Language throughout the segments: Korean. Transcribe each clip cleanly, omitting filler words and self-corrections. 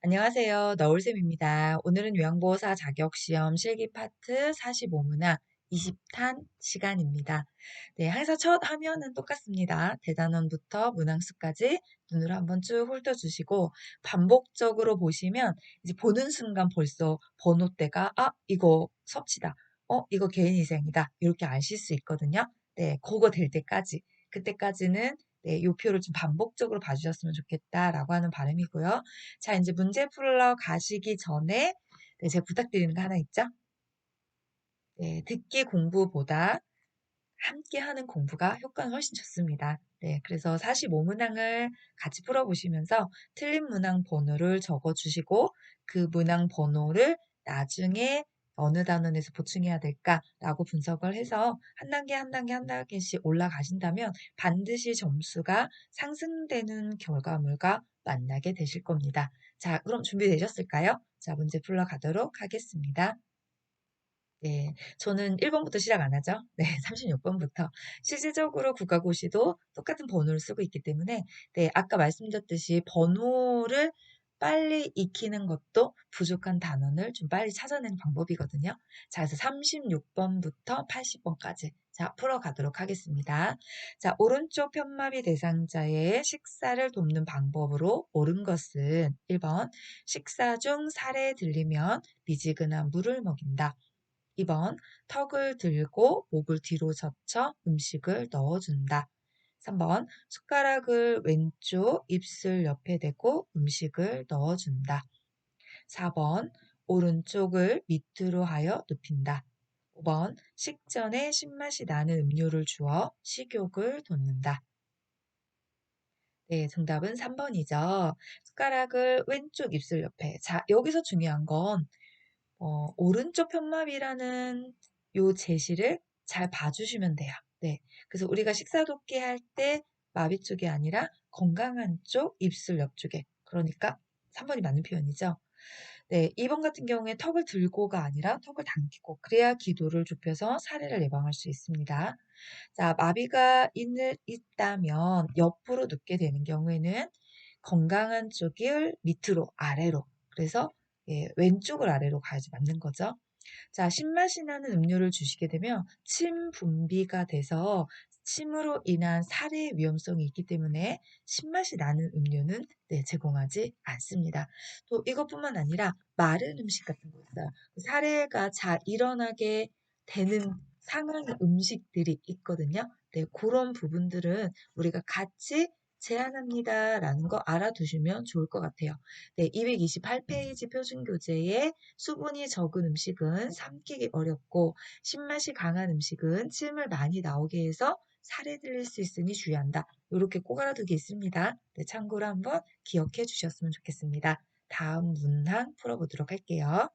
안녕하세요. 너울쌤입니다. 오늘은 요양보호사 자격시험 실기 파트 45문항 20탄 시간입니다. 네, 항상 첫 화면은 똑같습니다. 대단원부터 문항수까지 눈으로 한번 쭉 훑어주시고 반복적으로 보시면 이제 보는 순간 벌써 번호대가 이거 섭취다. 이거 개인위생이다. 이렇게 아실 수 있거든요. 네, 그거 될 때까지. 그때까지는 네, 요 표를 좀 반복적으로 봐주셨으면 좋겠다라고 하는 바람이고요. 자, 이제 문제 풀러 가시기 전에 네, 제가 부탁드리는 거 하나 있죠? 네, 듣기 공부보다 함께 하는 공부가 효과는 훨씬 좋습니다. 네, 그래서 45문항을 같이 풀어보시면서 틀린 문항 번호를 적어주시고 그 문항 번호를 나중에 어느 단원에서 보충해야 될까라고 분석을 해서 한 단계 한 단계 한 단계씩 올라가신다면 반드시 점수가 상승되는 결과물과 만나게 되실 겁니다. 자, 그럼 준비되셨을까요? 자, 문제 풀러 가도록 하겠습니다. 네, 저는 1번부터 시작 안 하죠. 네, 36번부터. 실질적으로 국가고시도 똑같은 번호를 쓰고 있기 때문에, 네, 아까 말씀드렸듯이 번호를 빨리 익히는 것도 부족한 단원을 좀 빨리 찾아내는 방법이거든요. 자, 그래서 36번부터 80번까지. 자, 풀어가도록 하겠습니다. 자, 오른쪽 편마비 대상자의 식사를 돕는 방법으로 옳은 것은 1번, 식사 중 살에 들리면 미지근한 물을 먹인다. 2번, 턱을 들고 목을 뒤로 젖혀 음식을 넣어준다. 3번, 숟가락을 왼쪽 입술 옆에 대고 음식을 넣어준다. 4번, 오른쪽을 밑으로 하여 눕힌다. 5번, 식전에 신맛이 나는 음료를 주어 식욕을 돋는다. 네, 정답은 3번이죠. 숟가락을 왼쪽 입술 옆에. 자, 여기서 중요한 건 오른쪽 편마비라는 요 제시를 잘 봐주시면 돼요. 네. 그래서 우리가 식사 돕기 할 때 마비 쪽이 아니라 건강한 쪽 입술 옆쪽에. 그러니까 3번이 맞는 표현이죠. 네. 2번 같은 경우에 턱을 들고가 아니라 턱을 당기고 그래야 기도를 좁혀서 사례를 예방할 수 있습니다. 자, 마비가 있다면 옆으로 눕게 되는 경우에는 건강한 쪽을 밑으로 아래로 그래서 예, 왼쪽을 아래로 가야지 맞는 거죠. 자, 신맛이 나는 음료를 주시게 되면 침 분비가 돼서 침으로 인한 살해 위험성이 있기 때문에 신맛이 나는 음료는 네, 제공하지 않습니다. 또 이것뿐만 아니라 마른 음식 같은 거 있어요. 살해가 잘 일어나게 되는 상황의 음식들이 있거든요. 네, 그런 부분들은 우리가 같이 제한합니다라는 거 알아두시면 좋을 것 같아요. 네, 228페이지 표준교재에 수분이 적은 음식은 삼키기 어렵고 신맛이 강한 음식은 침을 많이 나오게 해서 살에 들릴 수 있으니 주의한다. 이렇게 꼭 알아두기 있습니다. 네, 참고로 한번 기억해 주셨으면 좋겠습니다. 다음 문항 풀어보도록 할게요.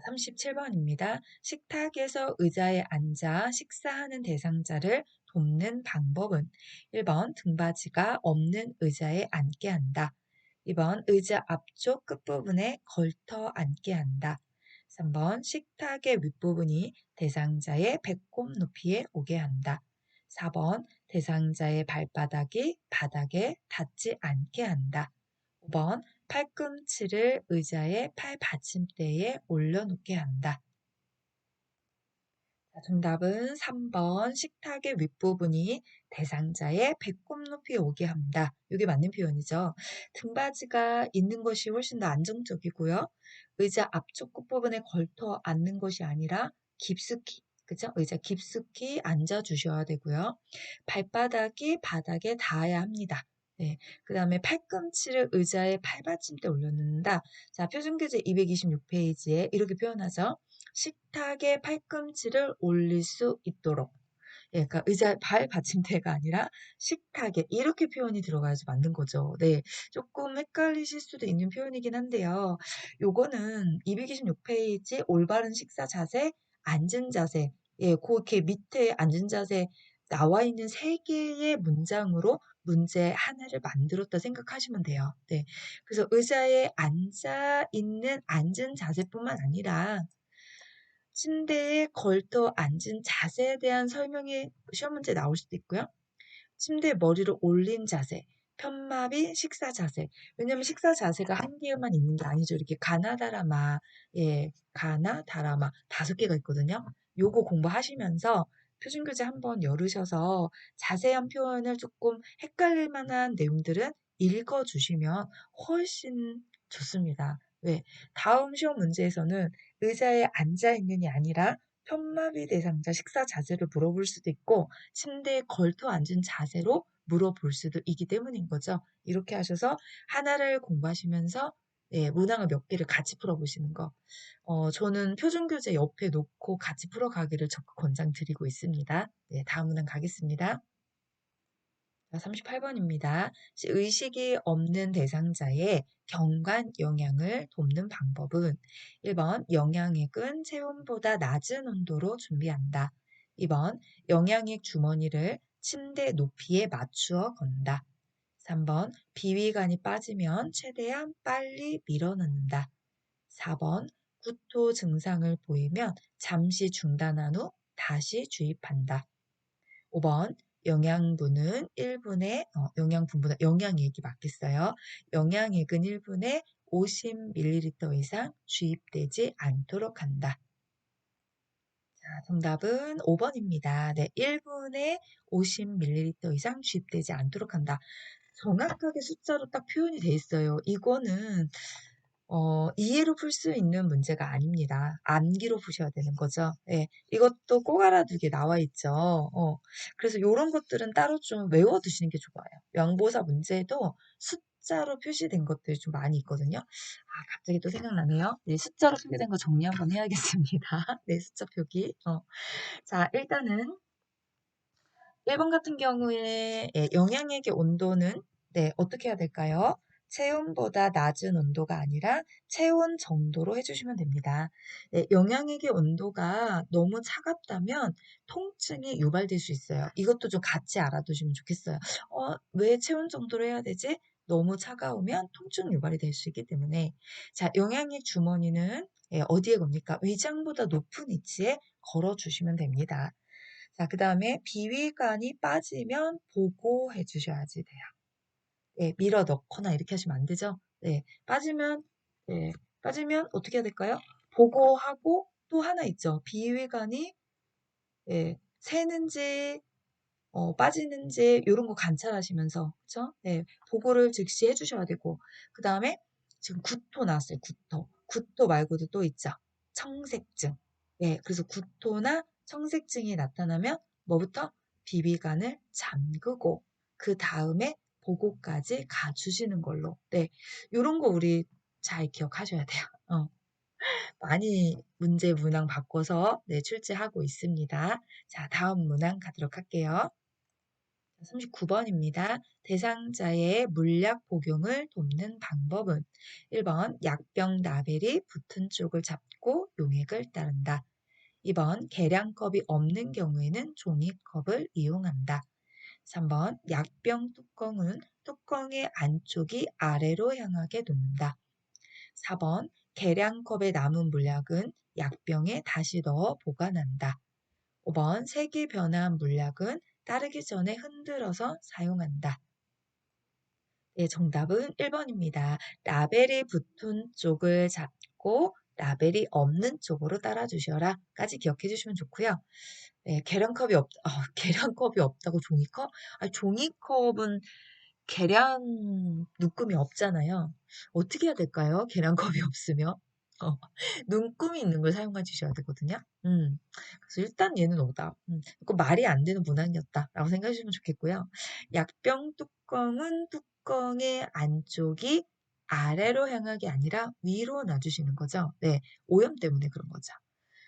37번입니다. 식탁에서 의자에 앉아 식사하는 대상자를 돕는 방법은 1번 등받이가 없는 의자에 앉게 한다. 2번 의자 앞쪽 끝부분에 걸터 앉게 한다. 3번 식탁의 윗부분이 대상자의 배꼽 높이에 오게 한다. 4번 대상자의 발바닥이 바닥에 닿지 않게 한다. 5번 팔꿈치를 의자의 팔 받침대에 올려놓게 한다. 정답은 3번 식탁의 윗부분이 대상자의 배꼽 높이에 오게 한다. 이게 맞는 표현이죠. 등받이가 있는 것이 훨씬 더 안정적이고요. 의자 앞쪽 끝부분에 걸터 앉는 것이 아니라 깊숙이, 그죠? 의자 깊숙이 앉아주셔야 되고요. 발바닥이 바닥에 닿아야 합니다. 네. 그 다음에 팔꿈치를 의자의 팔받침대 올려놓는다. 자, 표준교재 226페이지에 이렇게 표현하죠. 식탁에 팔꿈치를 올릴 수 있도록. 예, 그러니까 의자 발 받침대가 아니라 식탁에 이렇게 표현이 들어가야지 맞는 거죠. 네, 조금 헷갈리실 수도 있는 표현이긴 한데요. 요거는 226페이지 올바른 식사 자세, 앉은 자세, 예, 그렇게 밑에 앉은 자세 나와 있는 세 개의 문장으로 문제 하나를 만들었다 생각하시면 돼요. 네, 그래서 의자에 앉아 있는 앉은 자세뿐만 아니라 침대에 걸터 앉은 자세에 대한 설명이 시험 문제에 나올 수도 있고요. 침대에 머리를 올린 자세, 편마비 식사 자세. 왜냐면 식사 자세가 한 개만 있는 게 아니죠. 이렇게 가나다라마, 예, 가나다라마 5개가 있거든요. 요거 공부하시면서 표준교재 한번 열으셔서 자세한 표현을 조금 헷갈릴 만한 내용들은 읽어주시면 훨씬 좋습니다. 왜? 다음 시험 문제에서는 의자에 앉아 있는이 아니라 편마비 대상자 식사 자세를 물어볼 수도 있고 침대에 걸터 앉은 자세로 물어볼 수도 있기 때문인 거죠. 이렇게 하셔서 하나를 공부하시면서 예, 문항을 몇 개를 같이 풀어보시는 거. 저는 표준교재 옆에 놓고 같이 풀어가기를 적극 권장드리고 있습니다. 네, 다음 문항 가겠습니다. 38번입니다. 의식이 없는 대상자의 경관 영양을 돕는 방법은 1번 영양액은 체온보다 낮은 온도로 준비한다. 2번 영양액 주머니를 침대 높이에 맞추어 건다. 3번 비위간이 빠지면 최대한 빨리 밀어넣는다. 4번 구토 증상을 보이면 잠시 중단한 후 다시 주입한다. 5번 영양분은 1분에 영양액이 맞겠어요. 영양액은 1분에 50ml 이상 주입되지 않도록 한다. 자, 정답은 5번입니다. 네, 1분에 50ml 이상 주입되지 않도록 한다. 정확하게 숫자로 딱 표현이 돼 있어요. 이거는 이해로 풀 수 있는 문제가 아닙니다. 암기로 푸셔야 되는 거죠. 예, 이것도 꼭 알아두게 나와 있죠. 그래서 이런 것들은 따로 좀 외워두시는 게 좋아요. 양보사 문제도 숫자로 표시된 것들이 좀 많이 있거든요. 아, 갑자기 또 생각나네요. 네, 숫자로 표기된 거 정리 한번 해야겠습니다. 네, 숫자 표기. 자, 일단은 1번 같은 경우에 영양액의 온도는 네, 어떻게 해야 될까요? 체온보다 낮은 온도가 아니라 체온 정도로 해주시면 됩니다. 네, 영양액의 온도가 너무 차갑다면 통증이 유발될 수 있어요. 이것도 좀 같이 알아두시면 좋겠어요. 왜 체온 정도로 해야 되지? 너무 차가우면 통증 유발이 될 수 있기 때문에 자, 영양액 주머니는 어디에 겁니까? 위장보다 높은 위치에 걸어주시면 됩니다. 자, 그 다음에 비위간이 빠지면 보고해 주셔야지 돼요. 네, 밀어 넣거나 이렇게 하시면 안 되죠. 네, 네, 빠지면 어떻게 해야 될까요? 보고하고 또 하나 있죠. 비위간이 새는지 빠지는지 이런 거 관찰하시면서 그죠? 네, 보고를 즉시 해주셔야 되고 그 다음에 지금 구토 나왔어요. 구토 말고도 또 있죠. 청색증. 네, 그래서 구토나 청색증이 나타나면 뭐부터 비비간을 잠그고 그 다음에 보고까지 가주시는 걸로. 네, 이런 거 우리 잘 기억하셔야 돼요. 많이 문제 문항 바꿔서 네, 출제하고 있습니다. 자, 다음 문항 가도록 할게요. 39번입니다. 대상자의 물약 복용을 돕는 방법은 1번 약병 라벨이 붙은 쪽을 잡고 용액을 따른다. 2번 계량컵이 없는 경우에는 종이컵을 이용한다. 3번 약병 뚜껑은 뚜껑의 안쪽이 아래로 향하게 놓는다. 4번 계량컵에 남은 물약은 약병에 다시 넣어 보관한다. 5번 색이 변한 물약은 따르기 전에 흔들어서 사용한다. 네, 정답은 1번입니다. 라벨이 붙은 쪽을 잡고 라벨이 없는 쪽으로 따라주셔라 까지 기억해 주시면 좋고요. 네, 계량컵이 없다고 종이컵? 종이컵은 계량 눈금이 없잖아요. 어떻게 해야 될까요? 계량컵이 없으면. 어, 눈금이 있는 걸 사용해 주셔야 되거든요. 그래서 일단 얘는 오다. 그 말이 안 되는 문항이었다라고 생각해 주시면 좋겠고요. 약병 뚜껑은 뚜껑의 안쪽이 아래로 향하게 아니라 위로 놔주시는 거죠. 네, 오염 때문에 그런 거죠.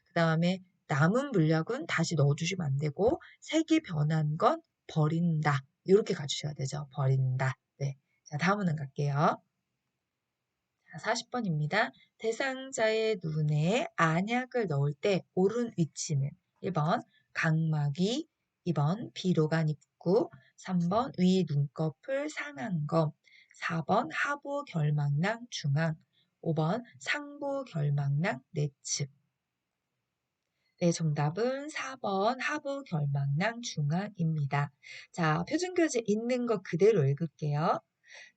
그 다음에 남은 물약은 다시 넣어주시면 안 되고 색이 변한 건 버린다. 이렇게 가주셔야 되죠. 버린다. 네. 자, 다음은 갈게요. 40번입니다. 대상자의 눈에 안약을 넣을 때 옳은 위치는 1번 각막 위, 2번 비로간 입구, 3번 위 눈꺼풀 상안검, 4번 하부 결막낭 중앙, 5번 상부 결막낭 내측. 네, 정답은 4번 하부 결막낭 중앙입니다. 자, 표준교재 있는 거 그대로 읽을게요.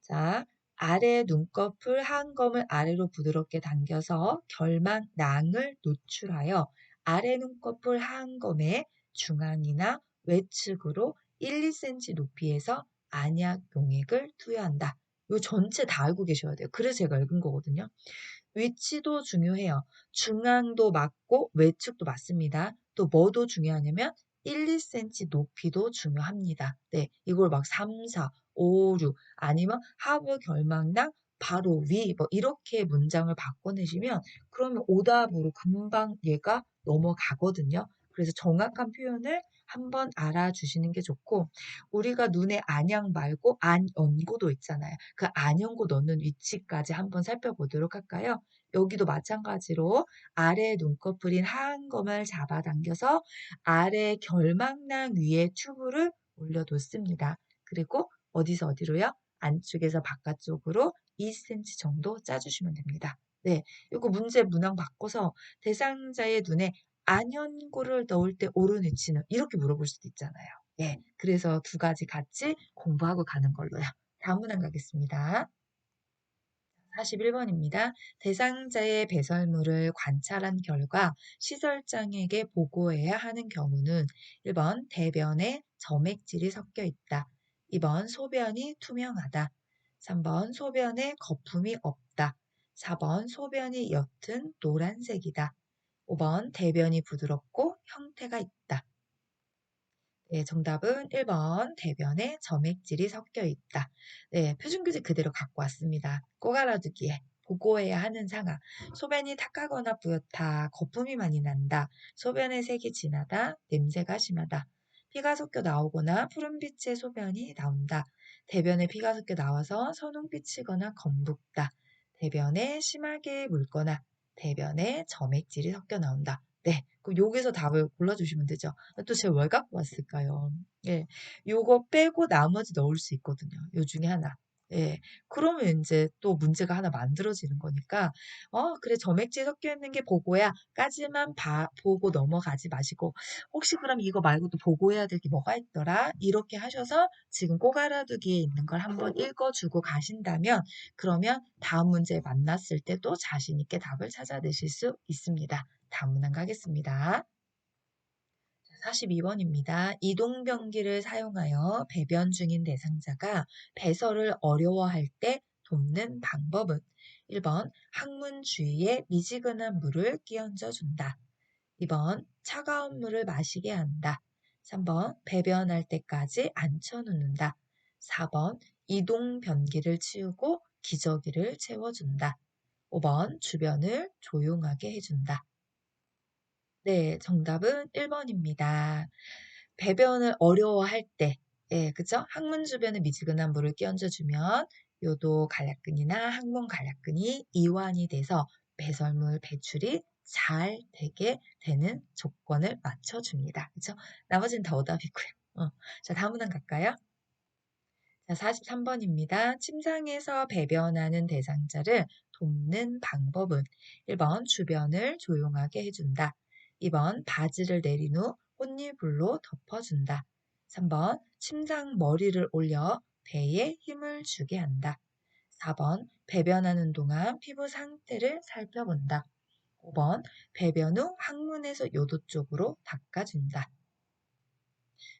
자, 아래 눈꺼풀 한 검을 아래로 부드럽게 당겨서 결막낭을 노출하여 아래 눈꺼풀 한 검의 중앙이나 외측으로 1, 2cm 높이에서 안약 용액을 투여한다. 이 전체 다 알고 계셔야 돼요. 그래서 제가 읽은 거거든요. 위치도 중요해요. 중앙도 맞고 외측도 맞습니다. 또 뭐도 중요하냐면 1, 2cm 높이도 중요합니다. 네, 이걸 막 3, 4, 5, 6 아니면 하부 결막낭 바로 위 뭐 이렇게 문장을 바꿔내시면 그러면 오답으로 금방 얘가 넘어가거든요. 그래서 정확한 표현을 한번 알아주시는 게 좋고 우리가 눈에 안약 말고 안연고도 있잖아요. 그 안연고 넣는 위치까지 한번 살펴보도록 할까요? 여기도 마찬가지로 아래 눈꺼풀인 하얀 검을 잡아당겨서 아래 결막낭 위에 튜브를 올려놓습니다. 그리고 어디서 어디로요? 안쪽에서 바깥쪽으로 2cm 정도 짜주시면 됩니다. 네, 이거 문제 문항 바꿔서 대상자의 눈에 안연고를 넣을 때 옳은 위치는 이렇게 물어볼 수도 있잖아요. 예, 그래서 두 가지 같이 공부하고 가는 걸로요. 다음 문항 가겠습니다. 41번입니다. 대상자의 배설물을 관찰한 결과 시설장에게 보고해야 하는 경우는 1번 대변에 점액질이 섞여 있다. 2번 소변이 투명하다. 3번 소변에 거품이 없다. 4번 소변이 옅은 노란색이다. 5번 대변이 부드럽고 형태가 있다. 네, 정답은 1번 대변에 점액질이 섞여 있다. 네, 표준규칙 그대로 갖고 왔습니다. 꼭 알아두기에 보고해야 하는 상황. 소변이 탁하거나 뿌옇다. 거품이 많이 난다. 소변의 색이 진하다. 냄새가 심하다. 피가 섞여 나오거나 푸른빛의 소변이 나온다. 대변에 피가 섞여 나와서 선홍빛이거나 검붉다. 대변에 심하게 묽거나 대변에 점액질이 섞여 나온다. 네, 그럼 여기서 답을 골라주시면 되죠. 또 제가 뭘 갖고 왔을까요? 예, 요거 빼고 나머지 넣을 수 있거든요. 요 중에 하나. 예, 그러면 이제 또 문제가 하나 만들어지는 거니까, 그래, 점액질 섞여 있는 게 보고야, 까지만 보고 넘어가지 마시고, 혹시 그럼 이거 말고도 보고해야 될 게 뭐가 있더라? 이렇게 하셔서 지금 꼭 알아두기에 있는 걸 한번 읽어주고 가신다면, 그러면 다음 문제 만났을 때 또 자신 있게 답을 찾아내실 수 있습니다. 다음 문항 가겠습니다. 42번입니다. 이동변기를 사용하여 배변 중인 대상자가 배설을 어려워할 때 돕는 방법은 1번 항문 주위에 미지근한 물을 끼얹어 준다. 2번 차가운 물을 마시게 한다. 3번 배변할 때까지 앉혀놓는다. 4번 이동변기를 치우고 기저귀를 채워준다. 5번 주변을 조용하게 해준다. 네, 정답은 1번입니다. 배변을 어려워할 때, 예, 그죠? 항문 주변에 미지근한 물을 끼얹어주면 요도 간략근이나 항문 간략근이 이완이 돼서 배설물 배출이 잘 되게 되는 조건을 맞춰줍니다. 그죠? 나머지는 다 오답이고요. 자, 다음 문항 갈까요? 자, 43번입니다. 침상에서 배변하는 대상자를 돕는 방법은 1번 주변을 조용하게 해준다. 2번 바지를 내린 후 꽃이불로 덮어준다. 3번 침상 머리를 올려 배에 힘을 주게 한다. 4번 배변하는 동안 피부 상태를 살펴본다. 5번 배변 후 항문에서 요도 쪽으로 닦아준다.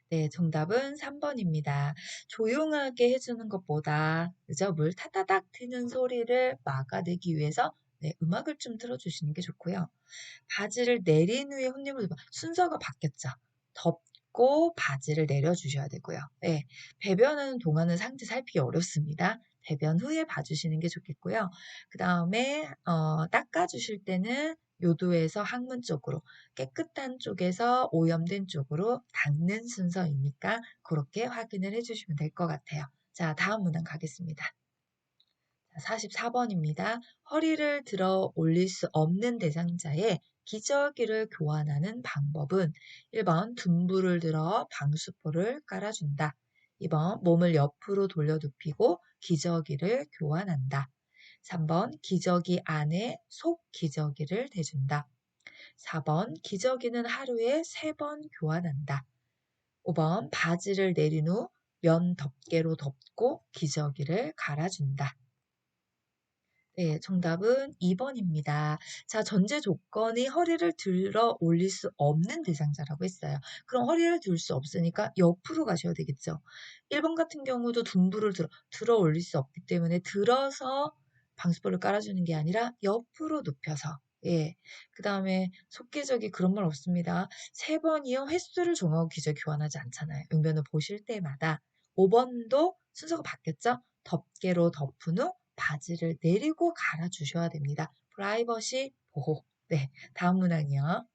네, 정답은 3번입니다. 조용하게 해주는 것보다, 그죠? 물 타다닥 튀는 소리를 막아내기 위해서 네, 음악을 좀 틀어주시는 게 좋고요. 바지를 내린 후에 혼님을 순서가 바뀌었죠. 덮고 바지를 내려주셔야 되고요. 네, 배변하는 동안은 상태 살피기 어렵습니다. 배변 후에 봐주시는 게 좋겠고요. 그 다음에 닦아주실 때는 요도에서 항문 쪽으로 깨끗한 쪽에서 오염된 쪽으로 닦는 순서이니까 그렇게 확인을 해주시면 될 것 같아요. 자, 다음 문항 가겠습니다. 44번입니다. 허리를 들어 올릴 수 없는 대상자의 기저귀를 교환하는 방법은 1번 둔부를 들어 방수포를 깔아준다. 2번 몸을 옆으로 돌려 눕히고 기저귀를 교환한다. 3번 기저귀 안에 속 기저귀를 대준다. 4번 기저귀는 하루에 3번 교환한다. 5번 바지를 내린 후 면 덮개로 덮고 기저귀를 갈아준다. 네, 정답은 2번입니다. 자, 전제 조건이 허리를 들어 올릴 수 없는 대상자라고 했어요. 그럼 허리를 들 수 없으니까 옆으로 가셔야 되겠죠. 1번 같은 경우도 둔부를 들어 올릴 수 없기 때문에 들어서 방수포를 깔아주는 게 아니라 옆으로 눕혀서. 예. 그 다음에 속기저귀 그런 말 없습니다. 3번이요. 횟수를 정하고 기저귀 교환하지 않잖아요. 용변을 보실 때마다. 5번도 순서가 바뀌었죠? 덮개로 덮은 후 바지를 내리고 갈아주셔야 됩니다. 프라이버시 보호. 네, 다음 문항이요.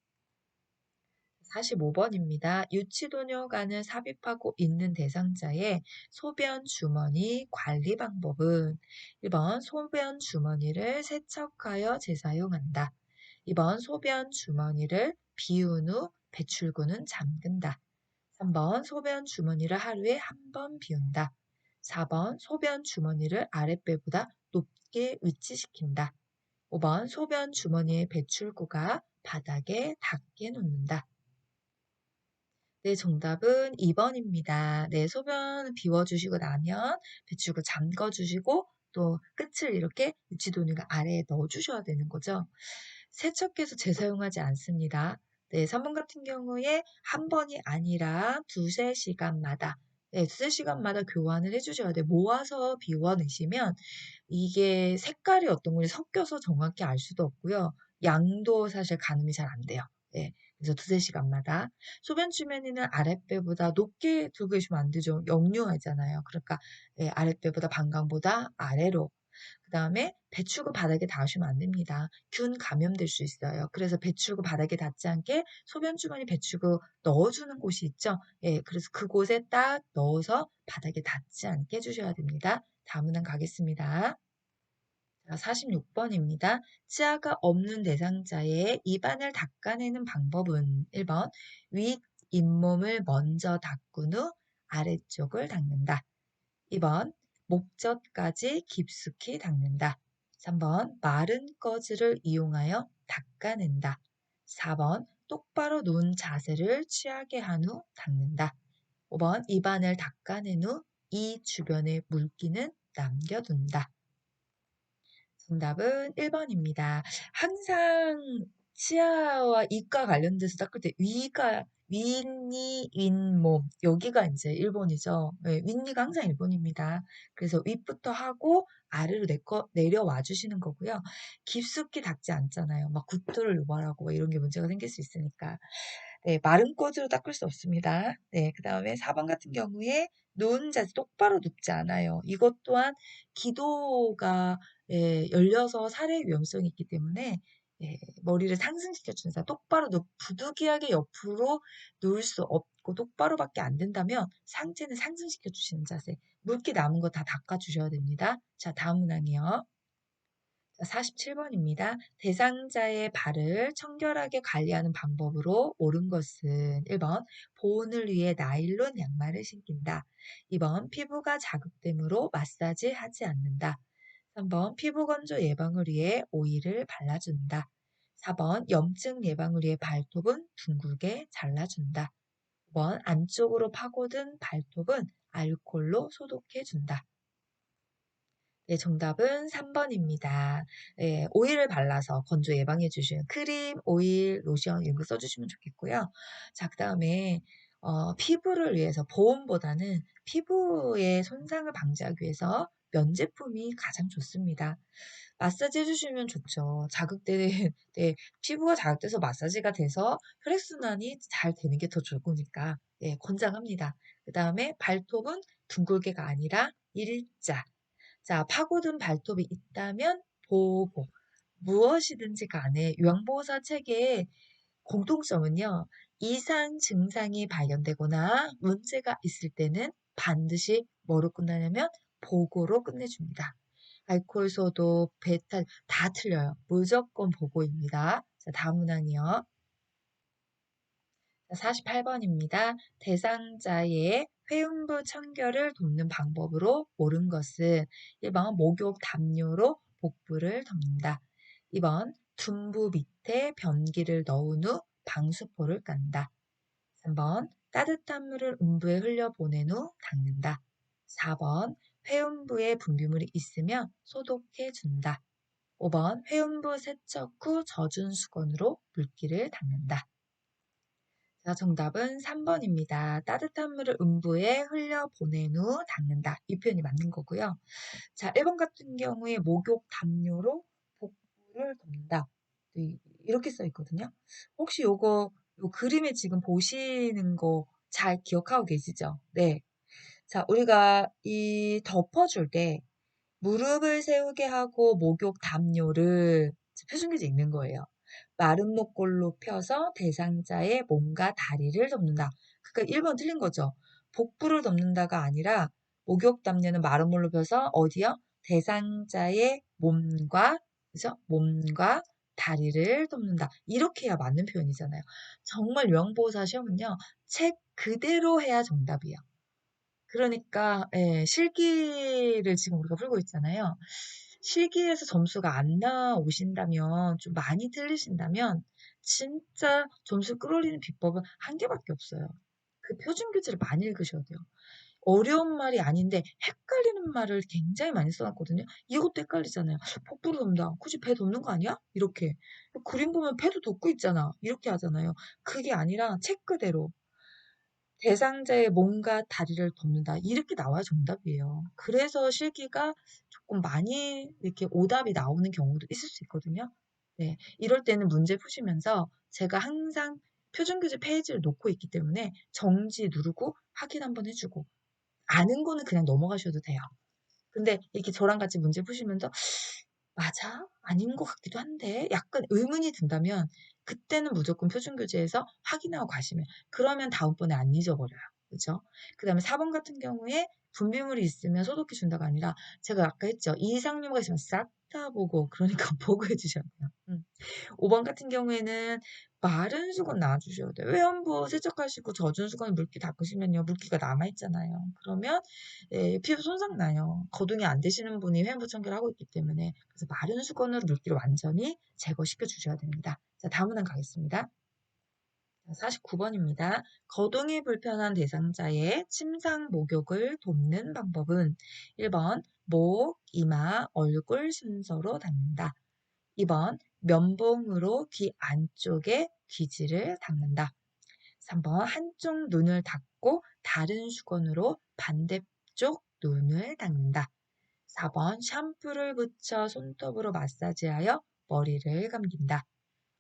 45번입니다. 유치도뇨간을 삽입하고 있는 대상자의 소변 주머니 관리 방법은 1번 소변 주머니를 세척하여 재사용한다. 2번 소변 주머니를 비운 후 배출구는 잠근다. 3번 소변 주머니를 하루에 한 번 비운다. 4번 소변 주머니를 아랫배보다 높게 위치시킨다. 5번 소변 주머니의 배출구가 바닥에 닿게 놓는다. 네, 정답은 2번입니다. 네, 소변 비워주시고 나면 배출구 잠궈주시고 또 끝을 이렇게 유치도니가 아래에 넣어주셔야 되는 거죠. 세척해서 재사용하지 않습니다. 네, 3번 같은 경우에 한 번이 아니라 두세 시간마다 네, 두세 시간마다 교환을 해주셔야 돼요. 모아서 비워내시면 이게 색깔이 어떤 건지 섞여서 정확히 알 수도 없고요. 양도 사실 가늠이 잘 안 돼요. 네, 그래서 두세 시간마다 소변 주머니는 아랫배보다 높게 두고 계시면 안 되죠. 역류하잖아요. 그러니까 네, 아랫배보다 방광보다 아래로. 그 다음에 배출구 바닥에 닿으시면 안 됩니다. 균 감염될 수 있어요. 그래서 배출구 바닥에 닿지 않게 소변 주머니 배출구 넣어주는 곳이 있죠. 예, 그래서 그곳에 딱 넣어서 바닥에 닿지 않게 해주셔야 됩니다. 다음 문항 가겠습니다. 46번입니다. 치아가 없는 대상자의 입안을 닦아내는 방법은 1번 윗 잇몸을 먼저 닦은 후 아래쪽을 닦는다. 2번 목젖까지 깊숙이 닦는다. 3번 마른 꺼즈를 이용하여 닦아낸다. 4번 똑바로 누운 자세를 취하게 한 후 닦는다. 5번 입안을 닦아낸 후 이 주변의 물기는 남겨둔다. 정답은 1번입니다. 항상 치아와 이과 관련돼서 닦을 때 위가 윗니, 윗몸 여기가 이제 1번이죠. 네, 윗니가 항상 1번입니다. 그래서 윗부터 하고 아래로 내려와 주시는 거고요. 깊숙이 닦지 않잖아요. 막 구토를 유발하고 막 이런 게 문제가 생길 수 있으니까. 네, 마른 꽂으로 닦을 수 없습니다. 네, 그 다음에 4번 같은 경우에 누운 자세 똑바로 눕지 않아요. 이것 또한 기도가 예, 열려서 살해 위험성이 있기 때문에 예, 머리를 상승시켜 주는 자 똑바로 부득이하게 옆으로 누울 수 없고 똑바로밖에 안 된다면 상체는 상승시켜 주시는 자세. 물기 남은 거 다 닦아 주셔야 됩니다. 자, 다음 문항이요. 47번입니다. 대상자의 발을 청결하게 관리하는 방법으로 옳은 것은 1번 보온을 위해 나일론 양말을 신긴다. 2번 피부가 자극됨으로 마사지 하지 않는다. 3번 피부 건조 예방을 위해 오일을 발라준다. 4번 염증 예방을 위해 발톱은 둥글게 잘라준다. 5번 안쪽으로 파고든 발톱은 알코올로 소독해준다. 네, 정답은 3번입니다. 네, 오일을 발라서 건조 예방해 주시는 크림, 오일, 로션 이런 거 써주시면 좋겠고요. 자, 그 다음에 피부를 위해서 보온보다는 피부의 손상을 방지하기 위해서 면 제품이 가장 좋습니다. 마사지 해주시면 좋죠. 네, 피부가 자극돼서 마사지가 돼서 혈액순환이 잘 되는 게 더 좋으니까 네, 권장합니다. 그 다음에 발톱은 둥글게가 아니라 일자. 자, 파고든 발톱이 있다면 보호. 무엇이든지 간에 요양보호사 체계의 공통점은요. 이상 증상이 발견되거나 문제가 있을 때는 반드시 뭐로 끝나냐면 보고로 끝내줍니다. 알코올 소독, 배탈 다 틀려요. 무조건 보고입니다. 자, 다음 문항이요. 48번입니다. 대상자의 회음부 청결을 돕는 방법으로 옳은 것은 1번 목욕 담요로 복부를 덮는다. 2번 둔부 밑에 변기를 넣은 후 방수포를 깐다. 3번 따뜻한 물을 음부에 흘려보낸 후 닦는다. 4번 회음부에 분비물이 있으면 소독해 준다. 5번 회음부 세척 후 젖은 수건으로 물기를 닦는다. 자, 정답은 3번입니다. 따뜻한 물을 음부에 흘려보낸 후 닦는다. 이 표현이 맞는 거고요. 자, 1번 같은 경우에 목욕 담요로 복부를 덮는다. 네, 이렇게 써 있거든요. 혹시 요 그림에 지금 보시는 거 잘 기억하고 계시죠? 네. 자, 우리가 이 덮어줄 때 무릎을 세우게 하고 목욕 담요를 표준규제 있는 거예요. 마른 목골로 펴서 대상자의 몸과 다리를 덮는다. 그러니까 1번 틀린 거죠. 복부를 덮는다가 아니라 목욕 담요는 마른 목골로 펴서 어디요? 대상자의 몸과 그죠? 몸과 다리를 덮는다. 이렇게 해야 맞는 표현이잖아요. 정말 요양보호사 시험은요. 책 그대로 해야 정답이에요. 그러니까 예, 실기를 지금 우리가 풀고 있잖아요. 실기에서 점수가 안 나오신다면 좀 많이 틀리신다면 진짜 점수 끌어올리는 비법은 한 개밖에 없어요. 그 표준 교재를 많이 읽으셔야 돼요. 어려운 말이 아닌데 헷갈리는 말을 굉장히 많이 써놨거든요. 이것도 헷갈리잖아요. 복부로 덮는다. 굳이 배 덮는 거 아니야? 이렇게. 그림 보면 배도 덮고 있잖아. 이렇게 하잖아요. 그게 아니라 책 그대로. 대상자의 몸과 다리를 덮는다. 이렇게 나와야 정답이에요. 그래서 실기가 조금 많이 이렇게 오답이 나오는 경우도 있을 수 있거든요. 네. 이럴 때는 문제 푸시면서 제가 항상 표준교재 페이지를 놓고 있기 때문에 정지 누르고 확인 한번 해주고 아는 거는 그냥 넘어가셔도 돼요. 근데 이렇게 저랑 같이 문제 푸시면서 맞아? 아닌 것 같기도 한데 약간 의문이 든다면 그때는 무조건 표준교재에서 확인하고 가시면 그러면 다음번에 안 잊어버려요. 그죠? 그 다음에 4번 같은 경우에 분비물이 있으면 소독해 준다가 아니라 제가 아까 했죠. 이상류가 있으면 싹 다 보고 그러니까 보고 해주셔야 돼요. 5번 같은 경우에는 마른 수건 놔주셔야 돼요. 외연부 세척하시고 젖은 수건에 물기 닦으시면요. 물기가 남아있잖아요. 그러면 피부 손상 나요. 거동이 안 되시는 분이 회원부 청결하고 있기 때문에 그래서 마른 수건으로 물기를 완전히 제거시켜 주셔야 됩니다. 자, 다음 문항 가겠습니다. 49번입니다. 거동이 불편한 대상자의 침상 목욕을 돕는 방법은 1번 목, 이마, 얼굴 순서로 닦는다. 2번 면봉으로 귀 안쪽에 귀지를 닦는다. 3번 한쪽 눈을 닫고 다른 수건으로 반대쪽 눈을 닦는다. 4번 샴푸를 붙여 손톱으로 마사지하여 머리를 감긴다.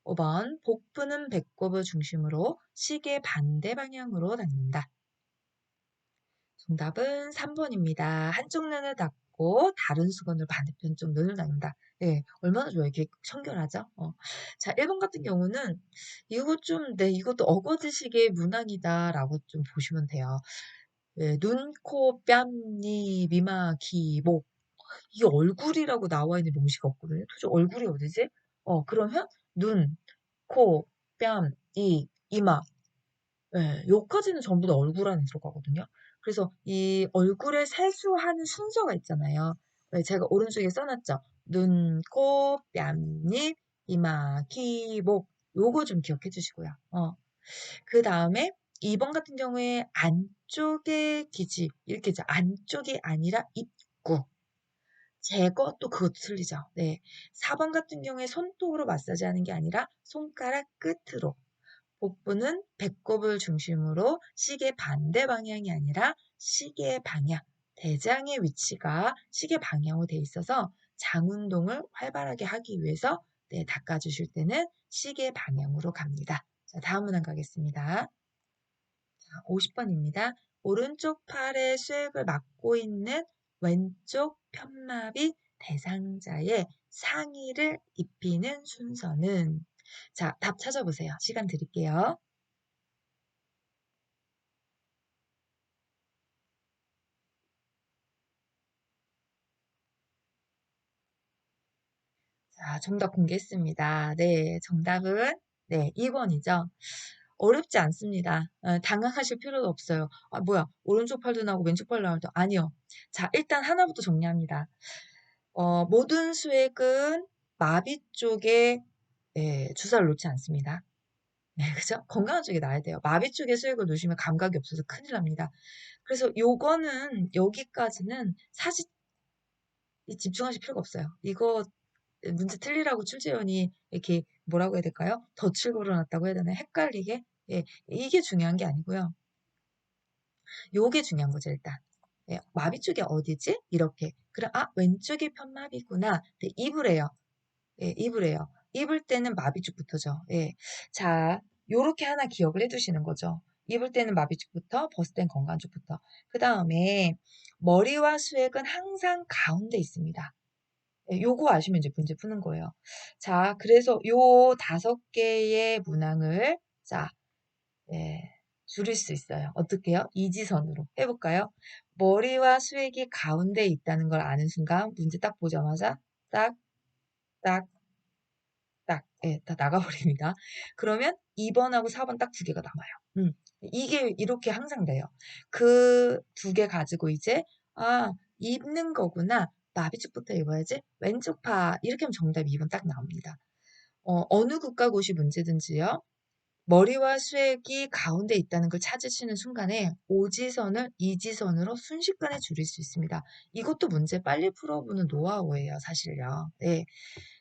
5번 복부는 배꼽을 중심으로 시계 반대 방향으로 닦는다. 정답은 3번입니다. 한쪽 눈을 닫고 다른 수건으로 반대편 쪽 눈을 닦는다. 네, 얼마나 좋아요. 이렇게 청결하죠? 자, 1번 같은 경우는 이거 좀, 네, 이것도 어거지식의 문항이다라고 좀 보시면 돼요. 네, 눈, 코, 뺨, 니, 이마, 귀, 목. 이게 얼굴이라고 나와 있는 명시가 없거든요. 도대체 얼굴이 어디지? 그러면 눈, 코, 뺨, 이, 이마. 예, 요까지는 전부 다 얼굴 안에 들어가거든요. 그래서 이 얼굴에 세수하는 순서가 있잖아요. 네, 제가 오른쪽에 써놨죠. 눈, 코, 뺨입, 이마, 귀, 목. 요거 좀 기억해 주시고요. 그 다음에 2번 같은 경우에 안쪽에 기지. 이렇게 이제 안쪽이 아니라 입구. 제거 또 그것도 틀리죠. 네. 4번 같은 경우에 손톱으로 마사지하는 게 아니라 손가락 끝으로. 복부는 배꼽을 중심으로 시계 반대 방향이 아니라 시계 방향, 대장의 위치가 시계 방향으로 돼 있어서 장 운동을 활발하게 하기 위해서 네, 닦아주실 때는 시계 방향으로 갑니다. 자, 다음 문항 가겠습니다. 50번입니다. 오른쪽 팔의 수액을 막고 있는 왼쪽 편마비 대상자의 상의를 입히는 순서는 자, 답 찾아보세요. 시간 드릴게요. 자, 정답 공개했습니다. 네, 정답은 네, 2번이죠. 어렵지 않습니다. 당황하실 필요도 없어요. 아, 뭐야, 오른쪽 팔도 나오고 왼쪽 팔도 나오고 아니요. 자, 일단 하나부터 정리합니다. 모든 수액은 마비 쪽에 주사를 놓지 않습니다. 네, 그죠? 건강한 쪽에 놔야 돼요. 마비 쪽에 수액을 놓으시면 감각이 없어서 큰일 납니다. 그래서 요거는 여기까지는 사실 집중하실 필요가 없어요. 이거 문제 틀리라고 출제원이 이렇게 뭐라고 해야 될까요? 덫을 걸어놨다고 해야 되나요? 헷갈리게? 예, 이게 중요한 게 아니고요. 요게 중요한 거죠, 일단. 예, 마비 쪽이 어디지? 이렇게. 그럼, 왼쪽이 편마비구나. 네, 입으래요. 예, 입으래요. 입을 때는 마비 쪽부터죠. 예. 자, 요렇게 하나 기억을 해두시는 거죠. 입을 때는 마비 쪽부터, 벗을 땐 건강 쪽부터. 그 다음에, 머리와 수액은 항상 가운데 있습니다. 예, 요거 아시면 이제 문제 푸는 거예요. 자, 그래서 요 5개의 문항을, 자, 예, 줄일 수 있어요. 어떻게요? 이지선으로 해볼까요? 머리와 수액이 가운데 있다는 걸 아는 순간 문제 딱 보자마자 딱, 딱, 딱, 예, 다 나가버립니다. 그러면 2번하고 4번 딱 2개가 남아요. 이게 이렇게 항상 돼요. 그 2개 가지고 이제, 입는 거구나. 나비쪽부터 입어야지. 왼쪽 파. 이렇게 하면 정답 2번 딱 나옵니다. 어느 국가고시 문제든지요. 머리와 수액이 가운데 있다는 걸 찾으시는 순간에 오지선을 이지선으로 순식간에 줄일 수 있습니다. 이것도 문제 빨리 풀어보는 노하우예요, 사실요. 네.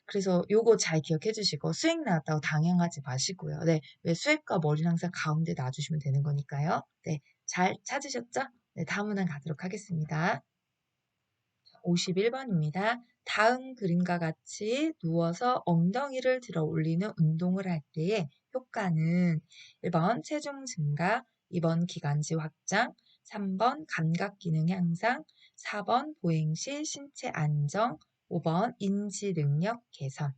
그래서 요거 잘 기억해 주시고 수액 나왔다고 당황하지 마시고요. 네. 왜 수액과 머리는 항상 가운데 놔주시면 되는 거니까요. 네. 잘 찾으셨죠? 네. 다음 문항 가도록 하겠습니다. 51번입니다. 다음 그림과 같이 누워서 엉덩이를 들어 올리는 운동을 할 때의 효과는 1번 체중 증가, 2번 기관지 확장, 3번 감각 기능 향상, 4번 보행 시 신체 안정, 5번 인지 능력 개선.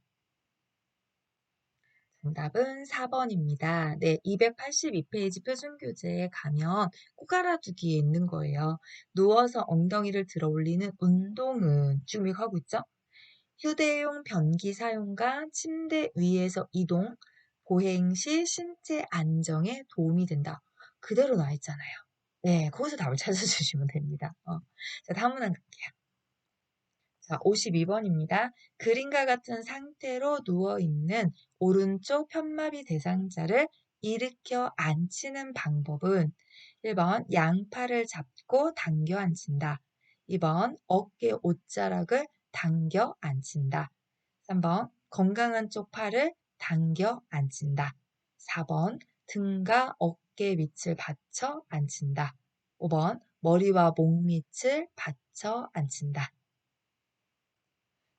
정답은 4번입니다. 네, 282페이지 표준교재에 가면 꼭 알아두기에 있는 거예요. 누워서 엉덩이를 들어 올리는 운동은 지금 이거 하고 있죠? 휴대용 변기 사용과 침대 위에서 이동, 보행 시 신체 안정에 도움이 된다. 그대로 나와 있잖아요. 네, 거기서 답을 찾아주시면 됩니다. 자, 다음 문항 갈게요. 자, 52번입니다. 그림과 같은 상태로 누워있는 오른쪽 편마비 대상자를 일으켜 앉히는 방법은 1번 양팔을 잡고 당겨 앉힌다. 2번 어깨 옷자락을 당겨 앉힌다. 3번 건강한 쪽 팔을 당겨 앉힌다. 4번 등과 어깨 밑을 받쳐 앉힌다. 5번 머리와 목 밑을 받쳐 앉힌다.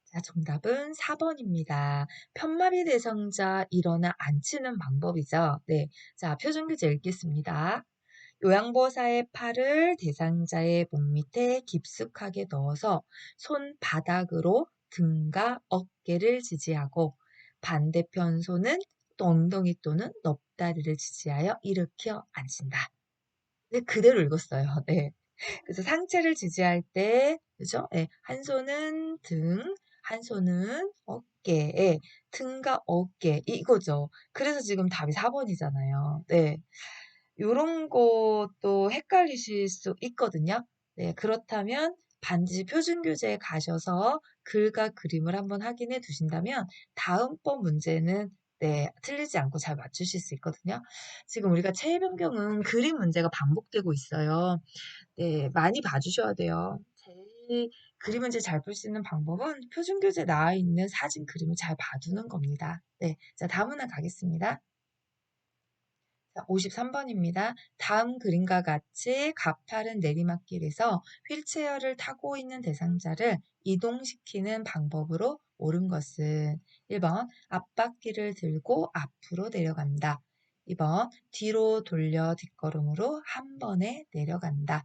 자, 정답은 4번입니다. 편마비 대상자 일어나 앉히는 방법이죠. 네. 자, 표준규제 읽겠습니다. 요양보호사의 팔을 대상자의 목 밑에 깊숙하게 넣어서 손바닥으로 등과 어깨를 지지하고 반대편 손은 엉덩이 또는 넙다리를 지지하여 일으켜 앉힌다. 네, 그대로 읽었어요. 네. 그래서 상체를 지지할 때, 그죠? 예, 한 손은 등, 한 손은 어깨, 예, 등과 어깨, 이거죠. 그래서 지금 답이 4번이잖아요. 네. 요런 것도 헷갈리실 수 있거든요. 네, 그렇다면 반드시 표준교재에 가셔서 글과 그림을 한번 확인해 두신다면 다음번 문제는 네, 틀리지 않고 잘 맞추실 수 있거든요. 지금 우리가 체해 변경은 그림 문제가 반복되고 있어요. 네, 많이 봐주셔야 돼요. 제일 그림 문제 잘 풀 수 있는 방법은 표준교재에 나와 있는 사진 그림을 잘 봐두는 겁니다. 네, 자, 다음 문항 가겠습니다. 53번입니다. 다음 그림과 같이 가파른 내리막길에서 휠체어를 타고 있는 대상자를 이동시키는 방법으로 옳은 것은 1번 앞바퀴를 들고 앞으로 내려간다. 2번 뒤로 돌려 뒷걸음으로 한 번에 내려간다.